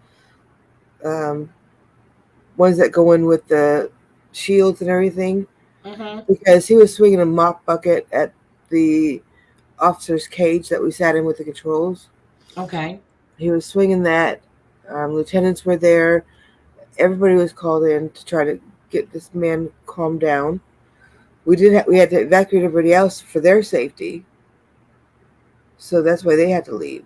Speaker 4: ones that go in with the shields and everything. Mm-hmm. Because he was swinging a mop bucket at the officer's cage that we sat in with the controls.
Speaker 1: Okay.
Speaker 4: He was swinging that. Lieutenants were there. Everybody was called in to try to get this man calmed down. We had to evacuate everybody else for their safety. So that's why they had to leave.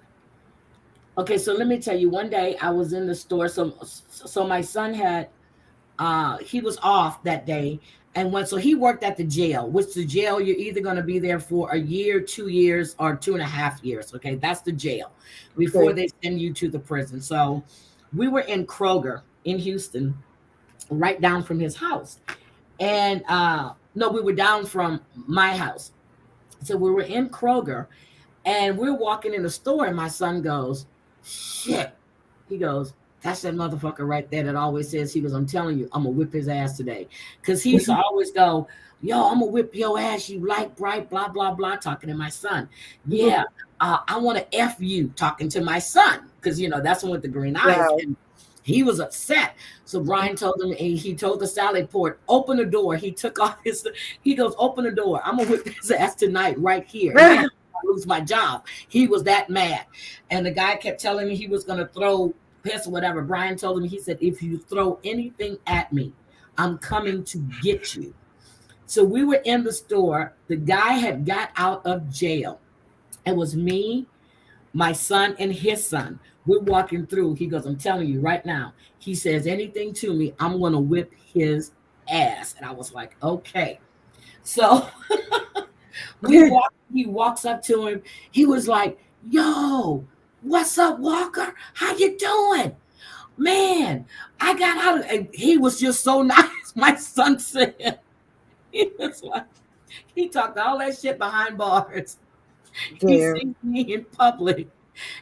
Speaker 1: Okay, so let me tell you, one day I was in the store. So my son had, he was off that day. And so he worked at the jail, which the jail, you're either going to be there for a year, 2 years, or 2.5 years. Okay, that's the jail before they send you to the prison. So we were in Kroger in Houston, right down from his house. And no, we were down from my house. So we were in Kroger and we're walking in the store and my son goes, shit. He goes, that's that motherfucker right there that always says I'm telling you, I'm going to whip his ass today. Because he used to always go, yo, I'm going to whip your ass, you light, bright, blah, blah, blah, talking to my son. Yeah, I want to F you, talking to my son. Because, that's one with the green eyes.
Speaker 4: Wow.
Speaker 1: And he was upset. So Brian told him, and he told the Sally Port, open the door. He took off he goes, open the door. I'm going to whip his ass tonight right here. And I lose my job. He was that mad. And the guy kept telling me he was going to throw piss or whatever. Brian told him, he said, if you throw anything at me, I'm coming to get you. So we were in the store. The guy had got out of jail. It was me, my son, and his son. We're walking through. He goes, I'm telling you right now. He says anything to me, I'm going to whip his ass. And I was like, okay. So he walks up to him. He was like, yo, what's up, Walker? How you doing? Man, I got out of, and he was just so nice. My son said, he was like, he talked all that shit behind bars. He seen me in public.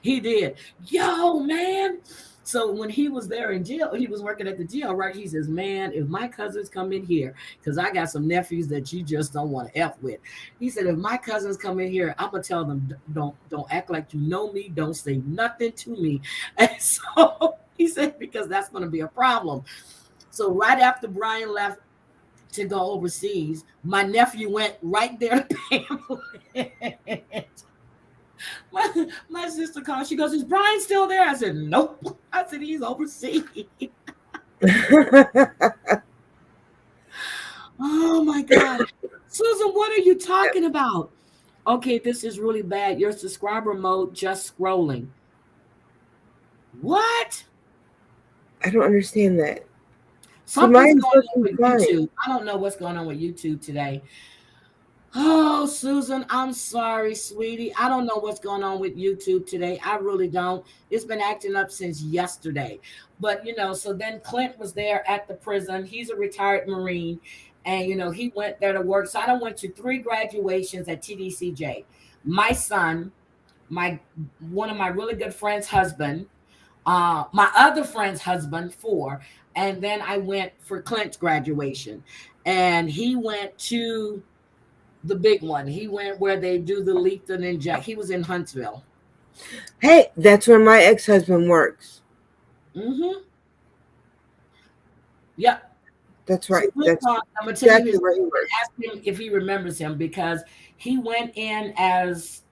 Speaker 1: He did. Yo, man. So when he was there in jail, he was working at the jail, right? He says, man, if my cousins come in here, because I got some nephews that you just don't want to F with. He said, if my cousins come in here, I'm gonna tell them, don't act like you know me, don't say nothing to me. And so he said, because that's gonna be a problem. So right after Brian left to go overseas, my nephew went right there to pay him. My sister called. She goes, is Brian still there? I said, nope. I said, he's overseas. Oh my God. Susan, what are you talking about? Okay, this is really bad. Your subscriber mode just scrolling. What?
Speaker 4: I don't understand that.
Speaker 1: Something's going on with YouTube. I don't know what's going on with YouTube today. Oh, Susan, I'm sorry, sweetie. I don't know what's going on with YouTube today. I really don't. It's been acting up since yesterday. But, so then Clint was there at the prison. He's a retired Marine. And, he went there to work. So I done went to 3 graduations at TDCJ. My son, one of my really good friends' husband, my other friend's husband, 4. And then I went for Clint's graduation. And he went to the big one. He went where they do the lethal injection. He was in Huntsville.
Speaker 4: Hey, that's where my ex-husband works.
Speaker 1: Mm-hmm. Yep.
Speaker 4: That's right.
Speaker 1: So
Speaker 4: that's
Speaker 1: I'm gonna tell
Speaker 4: exactly
Speaker 1: you
Speaker 4: where he works.
Speaker 1: ask him if he remembers him, because he went in as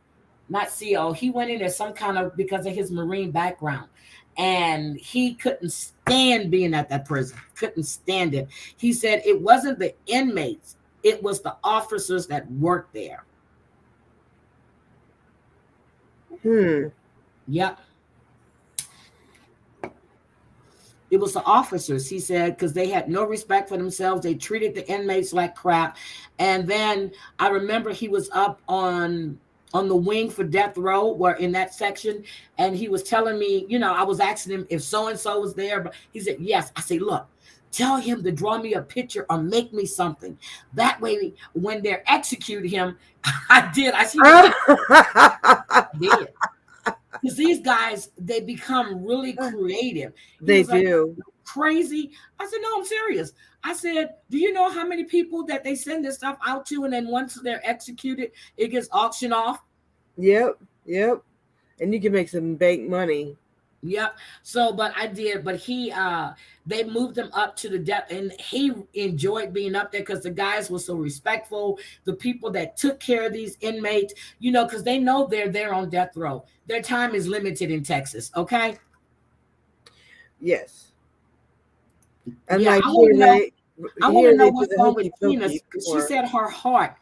Speaker 1: not CO. He went in as some kind of, because of his Marine background. And he couldn't stand being at that prison. Couldn't stand it. He said it wasn't the inmates. It was the officers that worked there. Yep. It was the officers, he said, because they had no respect for themselves. They treated the inmates like crap. And then I remember he was up on the wing for death row, where in that section, and he was telling me, I was asking him if so-and-so was there, but he said, yes. I said, look, tell him to draw me a picture or make me something. That way, when they're executing him, I did. I did. Because these guys, they become really creative.
Speaker 4: They do.
Speaker 1: Like, crazy. I said, no, I'm serious. I said, do you know how many people that they send this stuff out to, and then once they're executed, it gets auctioned off?
Speaker 4: Yep. And you can make some bank money.
Speaker 1: Yep. So, but I did. But they moved him up to the depth, and he enjoyed being up there because the guys were so respectful. The people that took care of these inmates, because they know they're there on death row. Their time is limited in Texas. Okay.
Speaker 4: Yes. And
Speaker 1: yeah,
Speaker 4: like
Speaker 1: I want to know what's wrong with Tina. She said her heart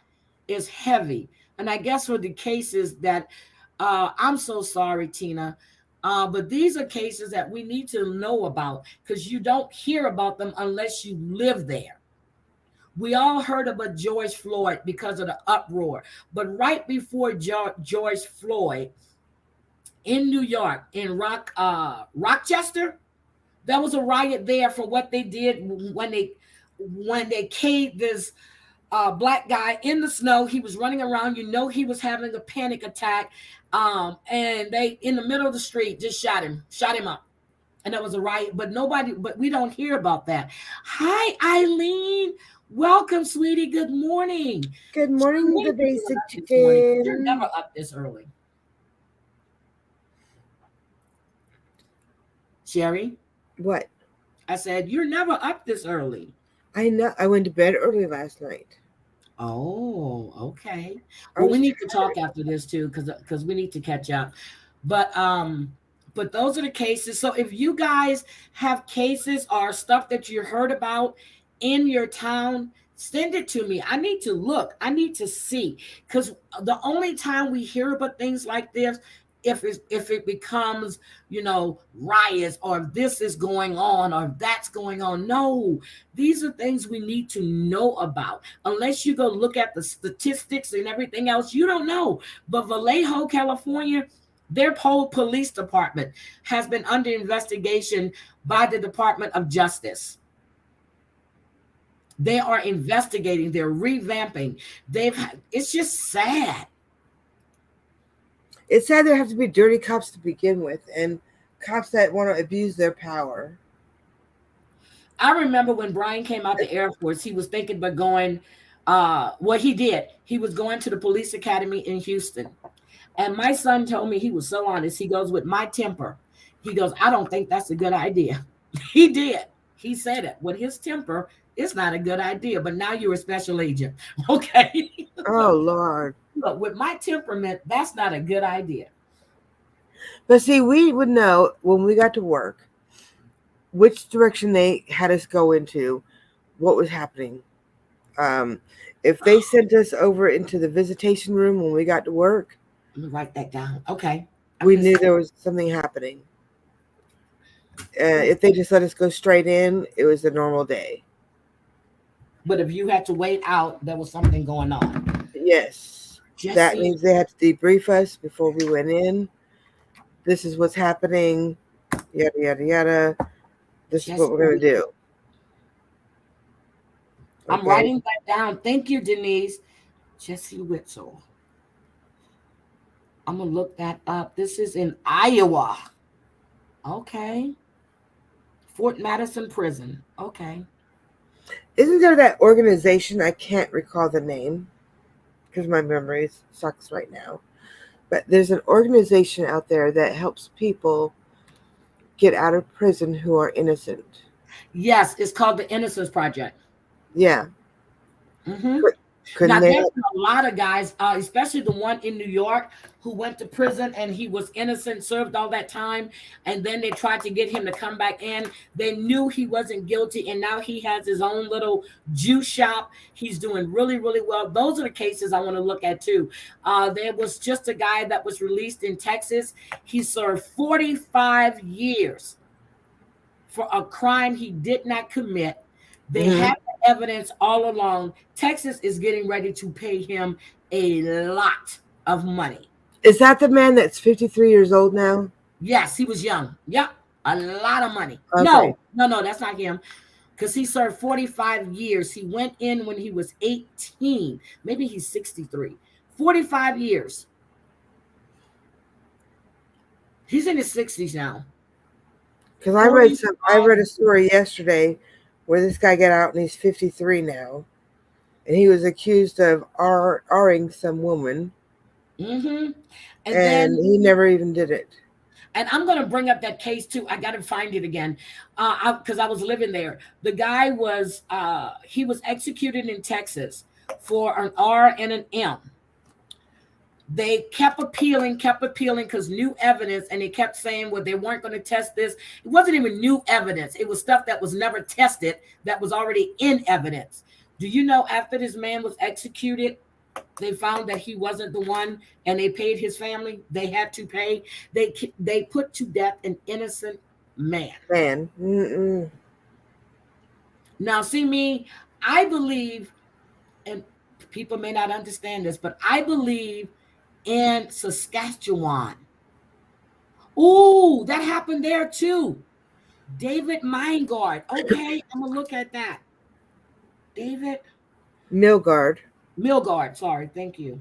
Speaker 1: is heavy, and I guess for the cases that I'm so sorry, Tina. But these are cases that we need to know about, because you don't hear about them unless you live there. We all heard about George Floyd because of the uproar. But right before George Floyd, in New York, in Rochester, there was a riot there for what they did when they caved this black guy in the snow. He was running around. He was having a panic attack. And they, in the middle of the street, just shot him up. And that was a riot, but we don't hear about that. Hi, Eileen. Welcome, sweetie. Good morning.
Speaker 4: Good morning, the basic chicken.
Speaker 1: You're never up this early. Sherry?
Speaker 4: What?
Speaker 1: I said, you're never up this early.
Speaker 4: I know. I went to bed early last night.
Speaker 1: Oh, okay. Well, we need to talk after this too, because we need to catch up. But those are the cases. So if you guys have cases or stuff that you heard about in your town, Send it to me. I need to look. I need to see. Because the only time we hear about things like this, if it becomes, riots, or this is going on, or that's going on. No, these are things we need to know about. Unless you go look at the statistics and everything else, you don't know. But Vallejo, California, their whole police department has been under investigation by the Department of Justice. They are investigating. They're revamping. It's just sad.
Speaker 4: It's sad there have to be dirty cops to begin with, and cops that want to abuse their power.
Speaker 1: I remember when Brian came out the Air Force, he was thinking about going, he did. He was going to the police academy in Houston. And my son told me, he was so honest. He goes, with my temper, he goes, I don't think that's a good idea. He did. He said it. With his temper, it's not a good idea. But now you're a special agent. Okay.
Speaker 4: Oh, Lord.
Speaker 1: Look, with my temperament, that's not a good idea.
Speaker 4: But see, we would know when we got to work which direction they had us go into, what was happening. If they sent us over into the visitation room when we got to work,
Speaker 1: Let me write that down. Okay.
Speaker 4: we knew there was something happening. If they just let us go straight in, it was a normal day.
Speaker 1: But if you had to wait out, there was something going on.
Speaker 4: Yes.
Speaker 1: Jesse,
Speaker 4: That means they had to debrief us before we went in. This is what's happening. Yada, yada, yada. This is what we're going to do.
Speaker 1: I'm
Speaker 4: Okay.
Speaker 1: writing that down. Thank you, Denise. Jesse Witzel. I'm going to look that up. This is in Iowa. Okay. Fort Madison Prison. Okay.
Speaker 4: Isn't there that organization? I can't recall the name because my memory sucks right now. But there's an organization out there that helps people get out of prison who are innocent.
Speaker 1: Yes, it's called the Innocence Project.
Speaker 4: Yeah.
Speaker 1: Mm-hmm.
Speaker 4: Couldn't
Speaker 1: Now,
Speaker 4: they?
Speaker 1: there's been a lot of guys, especially the one in New York, who went to prison and he was innocent, served all that time, and then they tried to get him to come back in. They knew he wasn't guilty, and now he has his own little juice shop. He's doing really, really well. Those are the cases I want to look at, too. There was just a guy that was released in Texas. He served 45 years for a crime he did not commit. They have the evidence all along. Texas is getting ready to pay him a lot of money.
Speaker 4: Is that the man that's 53 years old now?
Speaker 1: Yes, he was young. Yep, a lot of money.
Speaker 4: Okay.
Speaker 1: No, that's not him. Because he served 45 years. He went in when he was 18. Maybe he's 63. 45 years. He's in his 60s now.
Speaker 4: Because I read a story yesterday where this guy got out and he's 53 now, and he was accused of R-ing some woman,
Speaker 1: and
Speaker 4: then he never even did it.
Speaker 1: And I'm going to bring up that case too. I got to find it again because I was living there. The guy was he was executed in Texas for an R and an M. They kept appealing because new evidence, and they kept saying, well, they weren't going to test this. It wasn't even new evidence. It was stuff that was never tested that was already in evidence. Do you know after this man was executed, they found that he wasn't the one, and they paid his family? They had to pay. They put to death an innocent man. Now, see me, I believe, and people may not understand this, but I believe in Saskatchewan. Ooh, that happened there too. David Meingard. Okay, I'm gonna look at that. David
Speaker 4: Milgard.
Speaker 1: Sorry, thank you.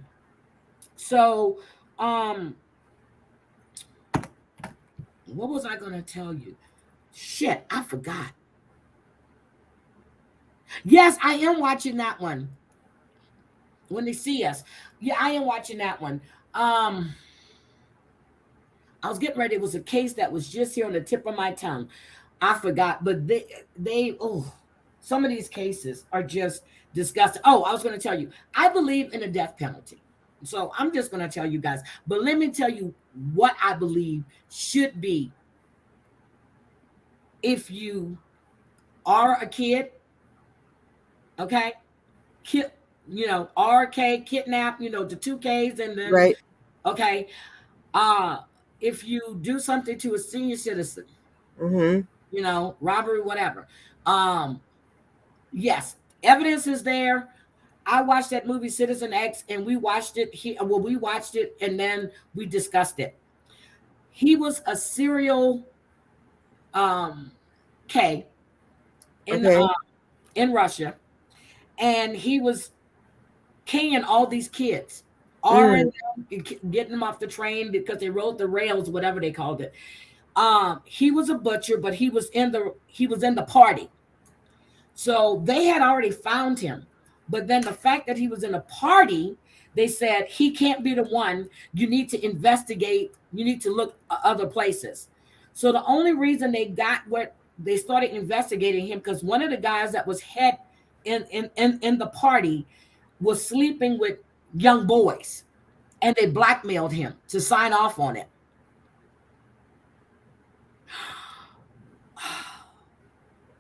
Speaker 1: So, what was I gonna tell you? Shit, I forgot. Yes, I am watching that one. When they see us. Yeah, I am watching that one. I was getting ready. It was a case that was just here on the tip of my tongue. I forgot, but some of these cases are just disgusting. Oh, I was going to tell you, I believe in the death penalty. So I'm just going to tell you guys, but let me tell you what I believe should be. If you are a kid, okay, RK, kidnap, the two Ks, and then,
Speaker 4: Right.
Speaker 1: okay. If you do something to a senior citizen,
Speaker 4: Mm-hmm.
Speaker 1: robbery, whatever. Yes, evidence is there. I watched that movie Citizen X, and we watched it. We watched it, and then we discussed it. He was a serial K in
Speaker 4: Okay.
Speaker 1: in Russia, and he was K'ing all these kids,
Speaker 4: Mm.
Speaker 1: R'ing them, getting them off the train because they rode the rails, whatever they called it. He was a butcher, but he was in the party. So they had already found him. But then the fact that he was in a party, they said he can't be the one. You need to investigate. You need to look other places. So the only reason they started investigating him, because one of the guys that was head in the party was sleeping with young boys, and they blackmailed him to sign off on it.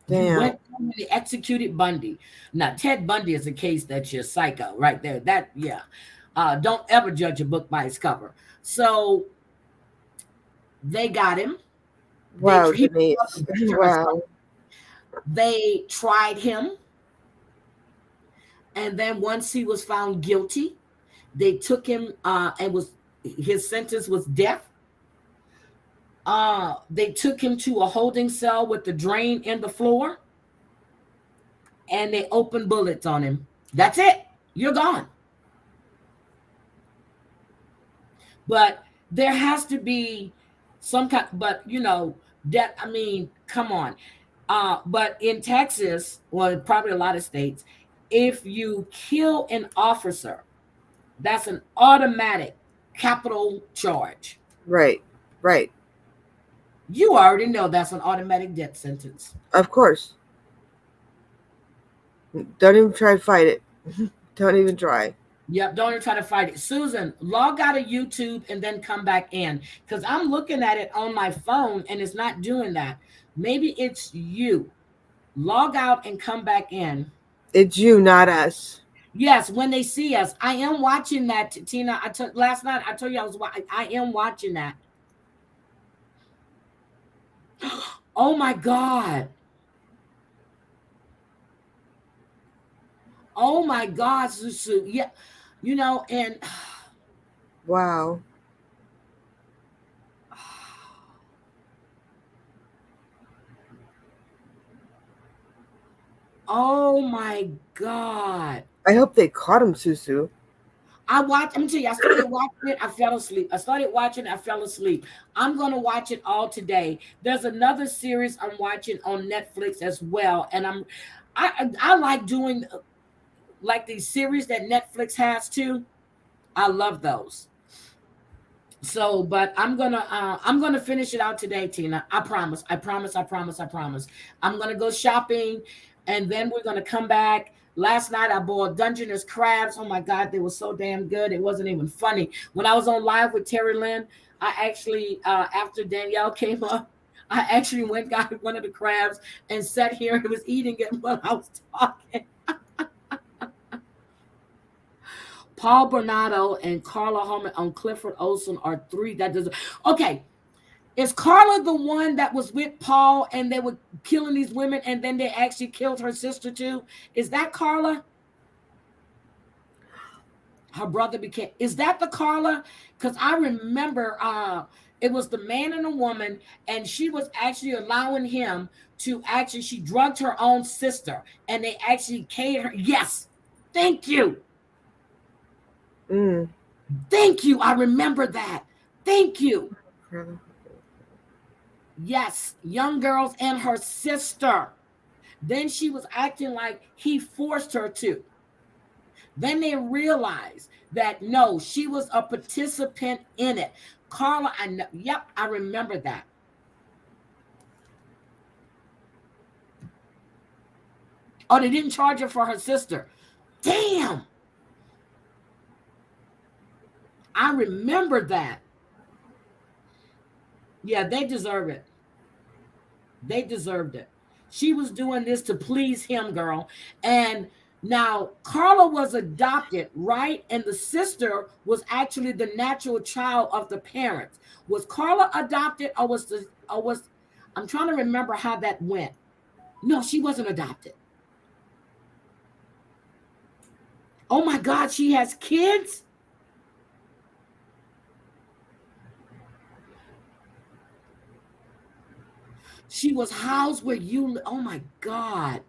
Speaker 1: You
Speaker 4: Damn.
Speaker 1: went and they executed Bundy. Now, Ted Bundy is a case that's your psycho right there. Don't ever judge a book by its cover. So they got him.
Speaker 4: Wow,
Speaker 1: He
Speaker 4: Denise.
Speaker 1: was a butcher.
Speaker 4: Wow.
Speaker 1: They tried him. And then once he was found guilty, they took him his sentence was death. They took him to a holding cell with the drain in the floor, and they opened bullets on him. That's it. You're gone. But there has to be some kind, but come on. But in Texas, well, probably a lot of states, if you kill an officer, that's an automatic capital charge.
Speaker 4: Right. Right.
Speaker 1: You already know that's an automatic death sentence.
Speaker 4: Of course. Don't even try to fight it. Don't even try.
Speaker 1: Yep, don't even try to fight it. Susan, log out of YouTube and then come back in, because I'm looking at it on my phone and it's not doing that. Maybe it's you. Log out and come back in.
Speaker 4: It's you, not us.
Speaker 1: Yes, when they see us. I am watching that, Tina. Last night I told you I am watching that. Oh my God. Oh my God, Susu. Yeah. And
Speaker 4: wow.
Speaker 1: Oh my God.
Speaker 4: I hope they caught him, Susu.
Speaker 1: I'm gonna tell you, I started watching it, I fell asleep. I fell asleep. I'm gonna watch it all today. There's another series I'm watching on Netflix as well, and I like doing like these series that Netflix has too. I love those. So, but I'm gonna finish it out today, Tina. I promise. I promise. I promise. I promise. I'm gonna go shopping, and then we're gonna come back. Last night I bought Dungeness crabs. Oh my God, they were so damn good. It wasn't even funny. When I was on live with Terry Lynn, I actually, after Danielle came up, I actually got one of the crabs and sat here and was eating it while I was talking. Paul Bernardo and Carla Holman on Clifford Olson are three that does. Okay. Is Carla the one that was with Paul and they were killing these women and then they actually killed her sister too? Is that Carla? Her brother became. Is that the Carla? Because I remember it was the man and the woman, and she was actually allowing him to she drugged her own sister and they actually killed her. Yes. Thank you. Thank you. I remember that. Thank you. Yes, young girls and her sister. Then she was acting like he forced her to. Then they realized that no, she was a participant in it. Carla, I know. Yep, I remember that. Oh, they didn't charge her for her sister. Damn. I remember that. Yeah, they deserve it. They deserved it. She was doing this to please him, girl. And Now, Carla was adopted, right? And the sister was actually the natural child of the parents. Was Carla adopted or was I'm trying to remember how that went. No, she wasn't adopted. Oh my God, she has kids? She was housed where you, oh my God.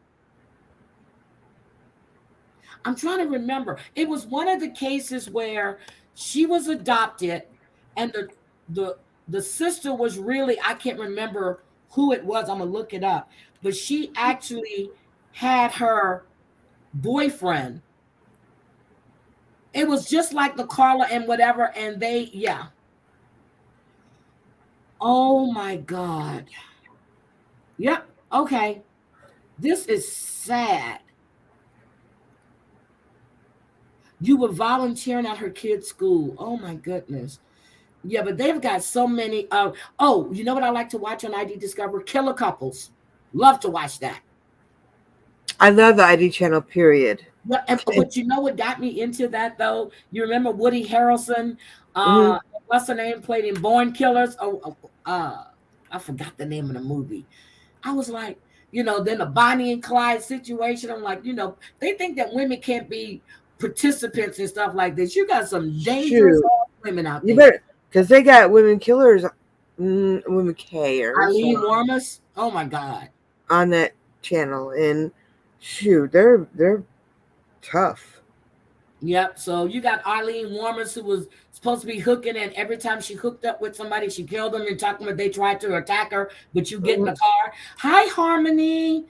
Speaker 1: I'm trying to remember. It was one of the cases where she was adopted and the sister was really, I can't remember who it was. I'm gonna look it up. But she actually had her boyfriend. It was just like the Carla and whatever, and they, yeah. Oh my God. Yep. Okay. This is sad. You were volunteering at her kid's school. Oh my goodness. Yeah, but they've got so many. Oh, you know what I like to watch on ID Discover? Killer couples. Love to watch that.
Speaker 4: I love the ID channel, period.
Speaker 1: But you know what got me into that though? You remember Woody Harrelson?
Speaker 4: Mhm.
Speaker 1: What's her name? Played in Born Killers. I forgot the name of the movie. I was like, then the Bonnie and Clyde situation. I'm like, they think that women can't be participants and stuff like this. You got some dangerous
Speaker 4: Shoot.
Speaker 1: women out
Speaker 4: You
Speaker 1: there.
Speaker 4: better, because they got women killers, women cares
Speaker 1: Eileen Warmus. Oh my God.
Speaker 4: on that channel, and shoot, they're tough.
Speaker 1: Yep. So you got Arlene Warmers who was supposed to be hooking, and every time she hooked up with somebody, she killed them. You're talking about they tried to attack her, but you get in the car. Hi, Harmony.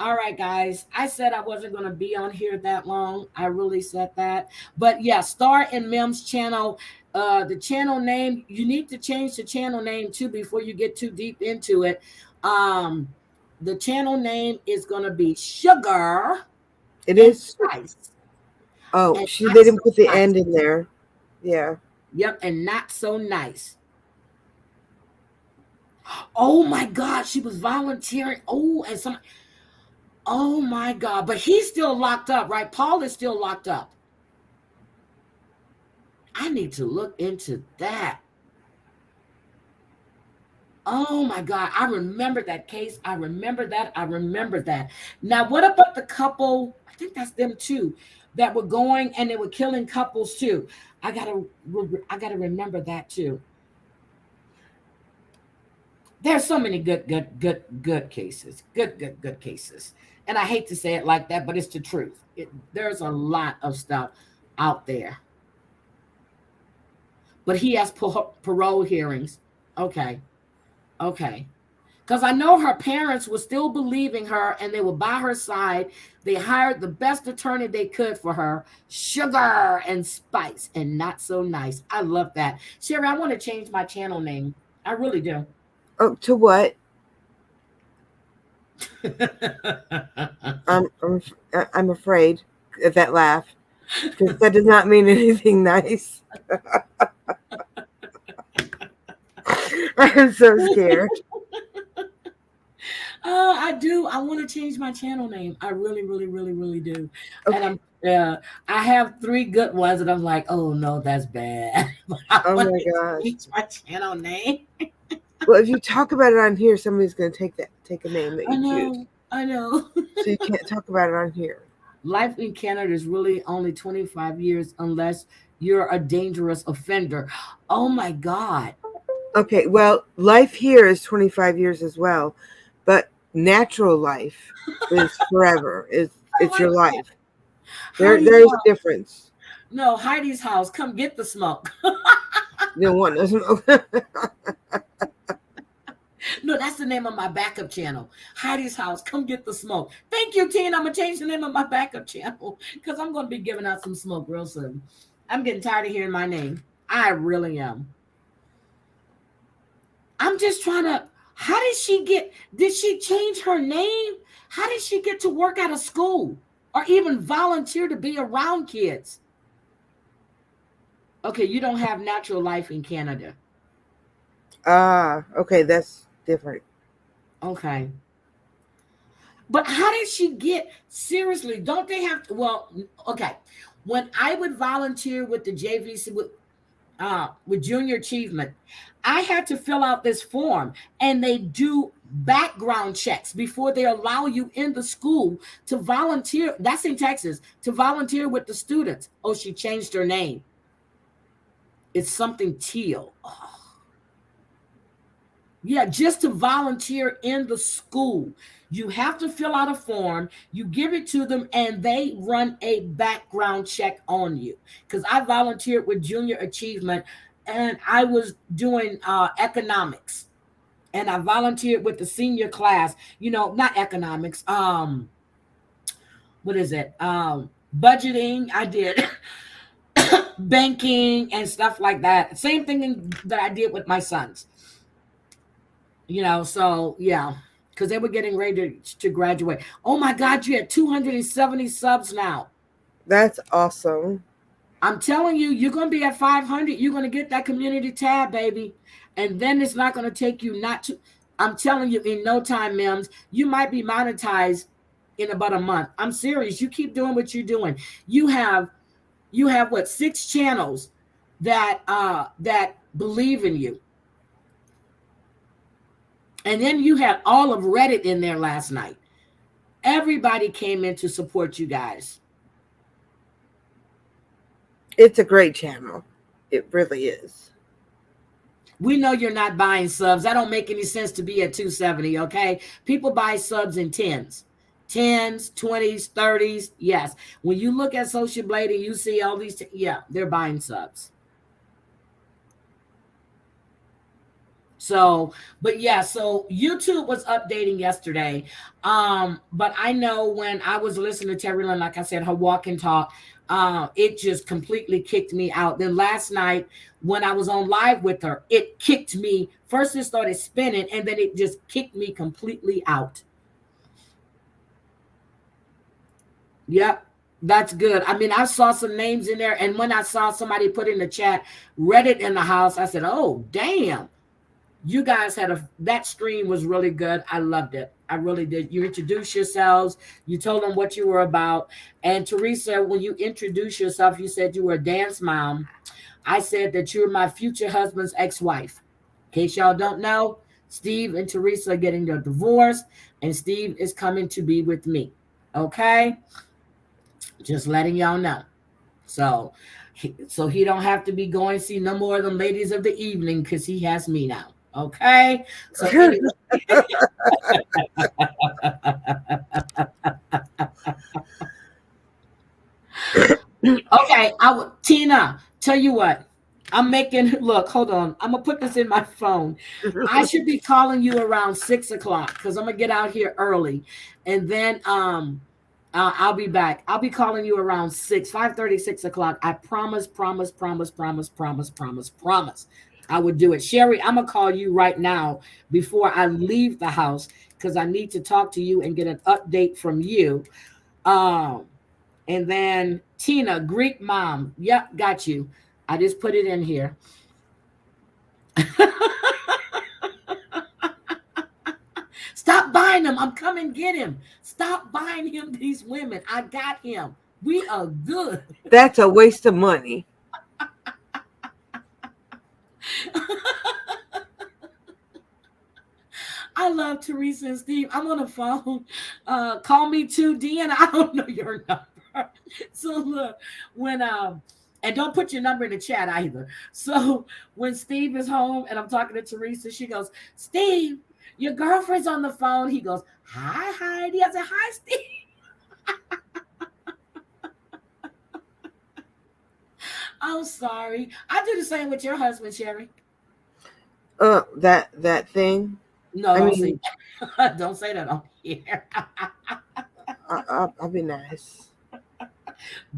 Speaker 1: All right, guys. I said I wasn't going to be on here that long. I really said that. But yeah, Star and Mim's channel. The channel name, you need to change the channel name too before you get too deep into it. The channel name is going to be Sugar.
Speaker 4: It is.
Speaker 1: Spice.
Speaker 4: Oh,
Speaker 1: And
Speaker 4: they didn't
Speaker 1: so
Speaker 4: put the
Speaker 1: nice.
Speaker 4: end in there. Yeah.
Speaker 1: Yep, and not so nice. Oh my God, she was volunteering. Oh my God, but he's still locked up, right? Paul is still locked up. I need to look into that. Oh my God, I remember that case. I remember that. Now, what about the couple? I think that's them too, that were going and they were killing couples too. I gotta remember that too. There's so many good cases. Good cases. And I hate to say it like that, but it's the truth. There's a lot of stuff out there. But he has parole hearings. Okay. Because I know her parents were still believing her and they were by her side. They hired the best attorney they could for her. Sugar and Spice and not so nice. I love that. Sherry, I want to change my channel name. I really do.
Speaker 4: Oh, to what? I'm afraid of that laugh, because that does not mean anything nice. I'm so scared.
Speaker 1: I do. I want to change my channel name. I really do. Okay. And I have 3 good ones, and I'm like, oh no, that's bad.
Speaker 4: Oh my gosh.
Speaker 1: Change my channel name.
Speaker 4: Well, if you talk about it on here, somebody's going to take a name that you choose.
Speaker 1: I know.
Speaker 4: So you can't talk about it on here.
Speaker 1: Life in Canada is really only 25 years unless you're a dangerous offender. Oh my God.
Speaker 4: Okay, well, life here is 25 years as well, but natural life is forever. It's your life. There's a difference.
Speaker 1: No, Heidi's house. Come get the smoke.
Speaker 4: You don't want no smoke.
Speaker 1: No, that's the name of my backup channel. Heidi's house. Come get the smoke. Thank you, Teen. I'm going to change the name of my backup channel because I'm going to be giving out some smoke real soon. I'm getting tired of hearing my name. I really am. I'm just trying to, did she change her name? How did she get to work at a school or even volunteer to be around kids? Okay, you don't have natural life in Canada.
Speaker 4: Okay, that's different.
Speaker 1: Okay. But how did she get, seriously, don't they have to, well, okay. When I would volunteer with the JVC with junior achievement, I had to fill out this form, and they do background checks before they allow you in the school to volunteer. That's in Texas, to volunteer with the students. Oh, she changed her name. It's something teal. Oh. Yeah, just to volunteer in the school. You have to fill out a form, you give it to them, and they run a background check on you. Because I volunteered with junior achievement, and I was doing economics. And I volunteered with the senior class, not economics. What is it? Budgeting. I did banking and stuff like that. Same thing that I did with my sons. So yeah, because they were getting ready to graduate. Oh my God, you had 270 subs now.
Speaker 4: That's awesome.
Speaker 1: I'm telling you, you're going to be at 500. You're going to get that community tab, baby. And then it's not going to take you I'm telling you, in no time, Mims, you might be monetized in about a month. I'm serious. You keep doing what you're doing. You have what, 6 channels that believe in you. And then you had all of Reddit in there last night. Everybody came in to support you guys.
Speaker 4: It's a great channel. It really is.
Speaker 1: We know you're not buying subs. That don't make any sense to be at 270, okay? People buy subs in 10s, 20s, 30s. Yes. When you look at Social Blade and you see all these, they're buying subs. So YouTube was updating yesterday. But I know when I was listening to Terry Lynn, like I said, her walk and talk, it just completely kicked me out. Then last night when I was on live with her, it kicked me. First it started spinning, and then it just kicked me completely out. Yep. That's good. I mean, I saw some names in there, and when I saw somebody put in the chat, Reddit in the house, I said, oh, damn. You guys that stream was really good. I loved it. I really did. You introduced yourselves. You told them what you were about. And Teresa, when you introduced yourself, you said you were a dance mom. I said that you're my future husband's ex-wife. In case y'all don't know, Steve and Teresa are getting their divorce, and Steve is coming to be with me. Okay? Just letting y'all know. So he don't have to be going see no more of them ladies of the evening, because he has me now. Okay, so anyway. Okay, Tina, tell you what, look, hold on, I'm gonna put this in my phone. I should be calling you around 6 o'clock, because I'm gonna get out here early, and then I'll be back. I'll be calling you around 5:30, 6 o'clock. I promise. I would do it. Sherry, I'm going to call you right now before I leave the house, because I need to talk to you and get an update from you. And then Tina, Greek mom. Yep, got you. I just put it in here. Stop buying them. I'm coming get him. Stop buying him these women. I got him. We are good.
Speaker 4: That's a waste of money.
Speaker 1: I love Teresa and Steve. I'm on the phone. Call me too, Deanna. I don't know your number. So look, when and don't put your number in the chat either. So when Steve is home and I'm talking to Teresa, she goes, Steve, your girlfriend's on the phone. He goes, hi, Heidi. I said, hi, Steve. I'm sorry. I do the same with your husband, Sherry.
Speaker 4: That thing.
Speaker 1: No, don't say that on here.
Speaker 4: I'll be nice.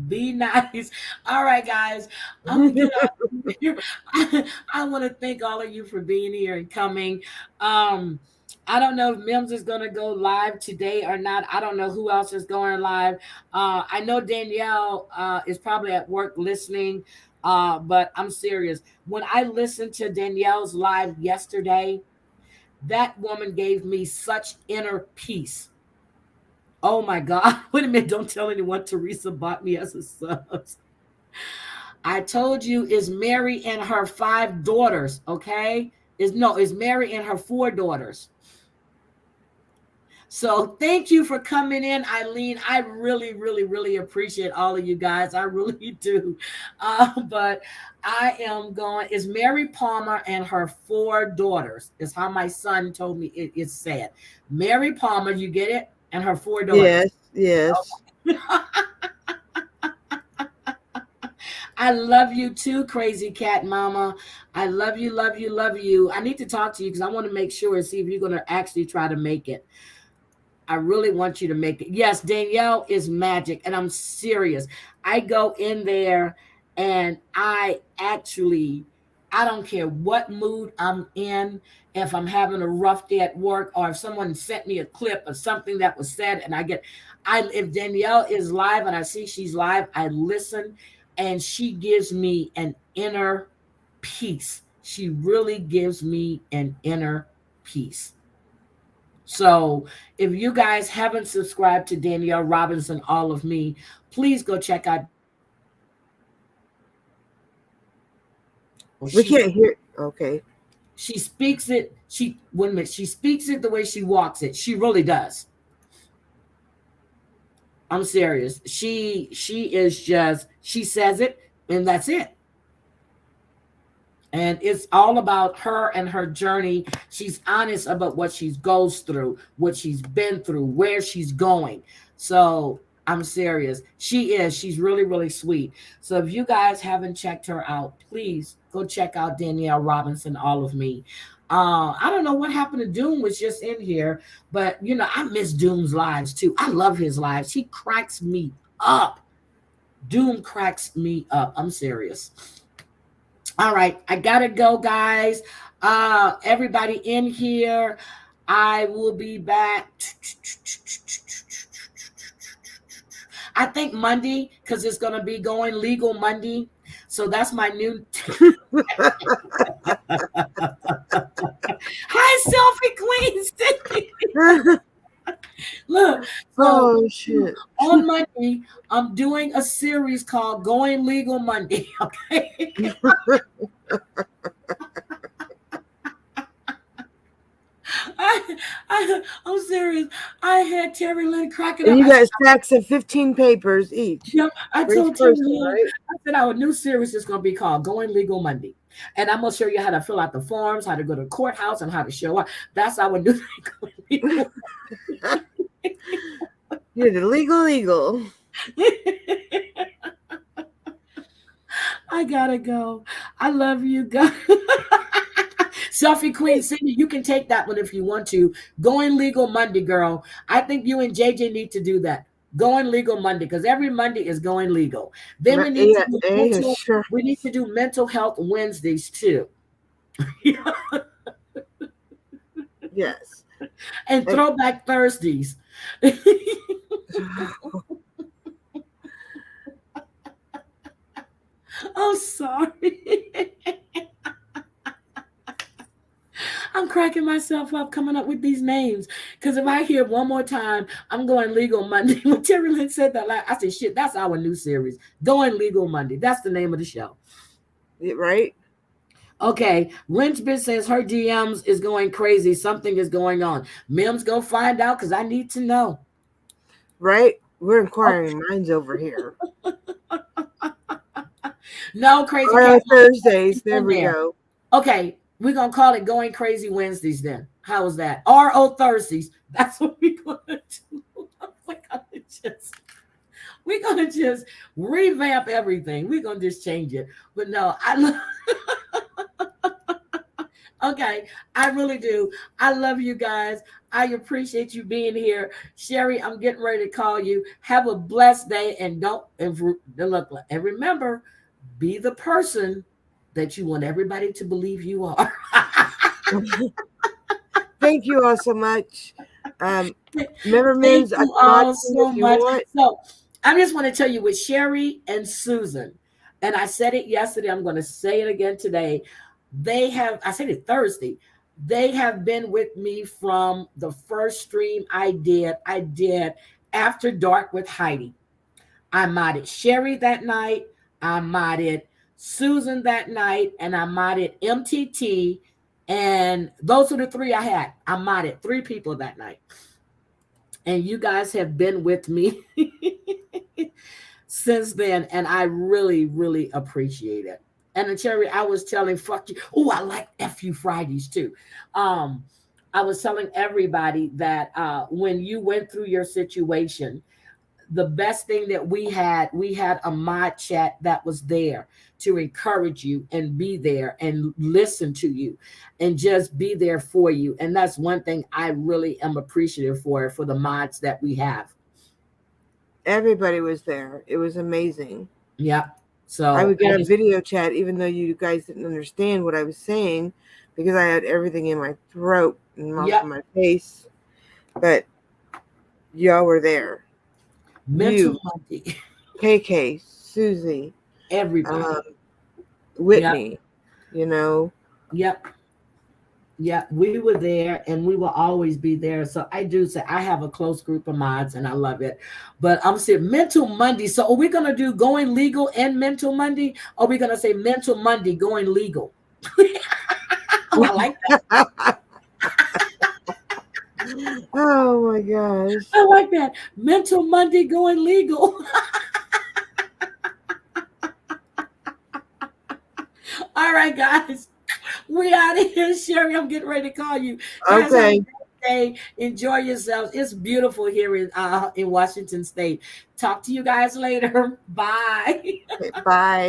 Speaker 1: Be nice. All right, guys. I'm gonna get out here. I want to thank all of you for being here and coming. I don't know if Mims is going to go live today or not. I don't know who else is going live. I know Danielle is probably at work listening, but I'm serious. When I listened to Danielle's live yesterday, that woman gave me such inner peace. Oh my God. Wait a minute. Don't tell anyone Teresa bought me as a sub. I told you it's Mary and her 5 daughters. Okay. It's Mary and her 4 daughters. So thank you for coming in, Eileen. I really, really, really appreciate all of you guys. I really do. But I am going, it's Mary Palmer and her 4 daughters, is how my son told me it's said. Mary Palmer, you get it? And her 4 daughters.
Speaker 4: Yes.
Speaker 1: I love you too, crazy cat mama. I love you, love you, love you. I need to talk to you because I want to make sure and see if you're going to actually try to make it. I really want you to make it. Yes, Danielle is magic, and I'm serious. I go in there and I don't care what mood I'm in, if I'm having a rough day at work or if someone sent me a clip of something that was said and if Danielle is live and I see she's live, I listen and she gives me an inner peace. She really gives me an inner peace. So if you guys haven't subscribed to Danielle Robinson, all of me, please go check out.
Speaker 4: We can't hear. Okay.
Speaker 1: She speaks it. She speaks it the way she walks it. She really does. I'm serious. She is just, she says it and that's it. And it's all about her and her journey. She's honest about what she goes through, what she's been through, where she's going. So I'm serious. She's really, really sweet. So if you guys haven't checked her out, please go check out Danielle Robinson, all of me. I don't know what happened to Doom was just in here, but I miss Doom's lives too. I love his lives. He cracks me up. Doom cracks me up. I'm serious. All right, I gotta go, guys. Everybody in here, I will be back. I think Monday, because it's gonna be going legal Monday. So that's my new. Hi, Selfie Queen. Look, so
Speaker 4: shit.
Speaker 1: On Monday, I'm doing a series called Going Legal Monday. Okay. I'm serious. I had Terry Lynn cracking up.
Speaker 4: And you got stacks of 15 papers each.
Speaker 1: Yep. I told Terry Lynn, right? I said our new series is going to be called Going Legal Monday. And I'm going to show you how to fill out the forms, how to go to the courthouse, and how to show up. That's our new thing.
Speaker 4: You're the legal.
Speaker 1: I gotta go. I love you guys. Selfie Queen Cindy, you can take that one if you want to. Going Legal Monday, girl. I think you and JJ need to do that. Going Legal Monday, because every Monday is going legal. Then we need we need to do mental health Wednesdays too.
Speaker 4: Yes.
Speaker 1: And Throwback Thursdays. I'm sorry. I'm cracking myself up coming up with these names. Because if I hear one more time, I'm going legal Monday. When Terry Lynn said that, I said, shit, that's our new series. Going Legal Monday. That's the name of the show.
Speaker 4: Right?
Speaker 1: Okay. Lynchbit says her DMs is going crazy. Something is going on. Mims, go find out because I need to know.
Speaker 4: Right? We're inquiring minds over here.
Speaker 1: No, crazy.
Speaker 4: Thursdays. There we go.
Speaker 1: Okay. We're going to call it Going Crazy Wednesdays then. How is that? RO Thursdays. That's what we're going to do. We're going to just revamp everything. We're going to just change it. But no, okay, I really do. I love you guys. I appreciate you being here. Sherry, I'm getting ready to call you. Have a blessed day and and remember, be the person that you want everybody to believe you are.
Speaker 4: Thank you all so much. Remember,
Speaker 1: Thank you all so much. So I just want to tell you with Sherry and Susan, and I said it yesterday, I'm going to say it again today. I said it Thursday. They have been with me from the first stream I did After Dark with Heidi. I modded Sherry that night. I modded Susan that night, and I modded MTT. And those are the three I had. I modded 3 people that night. And you guys have been with me since then. And I really, really appreciate it. And Cherry, I was telling, fuck you. Oh, I like F you Fridays too. I was telling everybody that when you went through your situation, the best thing that we had a mod chat that was there to encourage you and be there and listen to you and just be there for you. And that's one thing I really am appreciative for the mods that we have.
Speaker 4: Everybody was there. It was amazing.
Speaker 1: Yep. So
Speaker 4: I would get a video chat even though you guys didn't understand what I was saying because I had everything in my throat and mouth
Speaker 1: Yep.
Speaker 4: and my face. But y'all were there.
Speaker 1: Mental Monday.
Speaker 4: KK, Susie,
Speaker 1: Everybody.
Speaker 4: Whitney, you know.
Speaker 1: Yep. Yeah, we were there and we will always be there. So I do say I have a close group of mods and I love it. But I'm saying Mental Monday. So are we going to do Going Legal and Mental Monday? Or are we going to say Mental Monday Going Legal? Oh, I like that.
Speaker 4: Oh my gosh.
Speaker 1: I like that. Mental Monday Going Legal. All right, guys. We out of here. Sherry, I'm getting ready to call you. Guys,
Speaker 4: Okay.
Speaker 1: have a great day. Enjoy yourselves. It's beautiful here in Washington State. Talk to you guys later. Bye.
Speaker 4: Bye.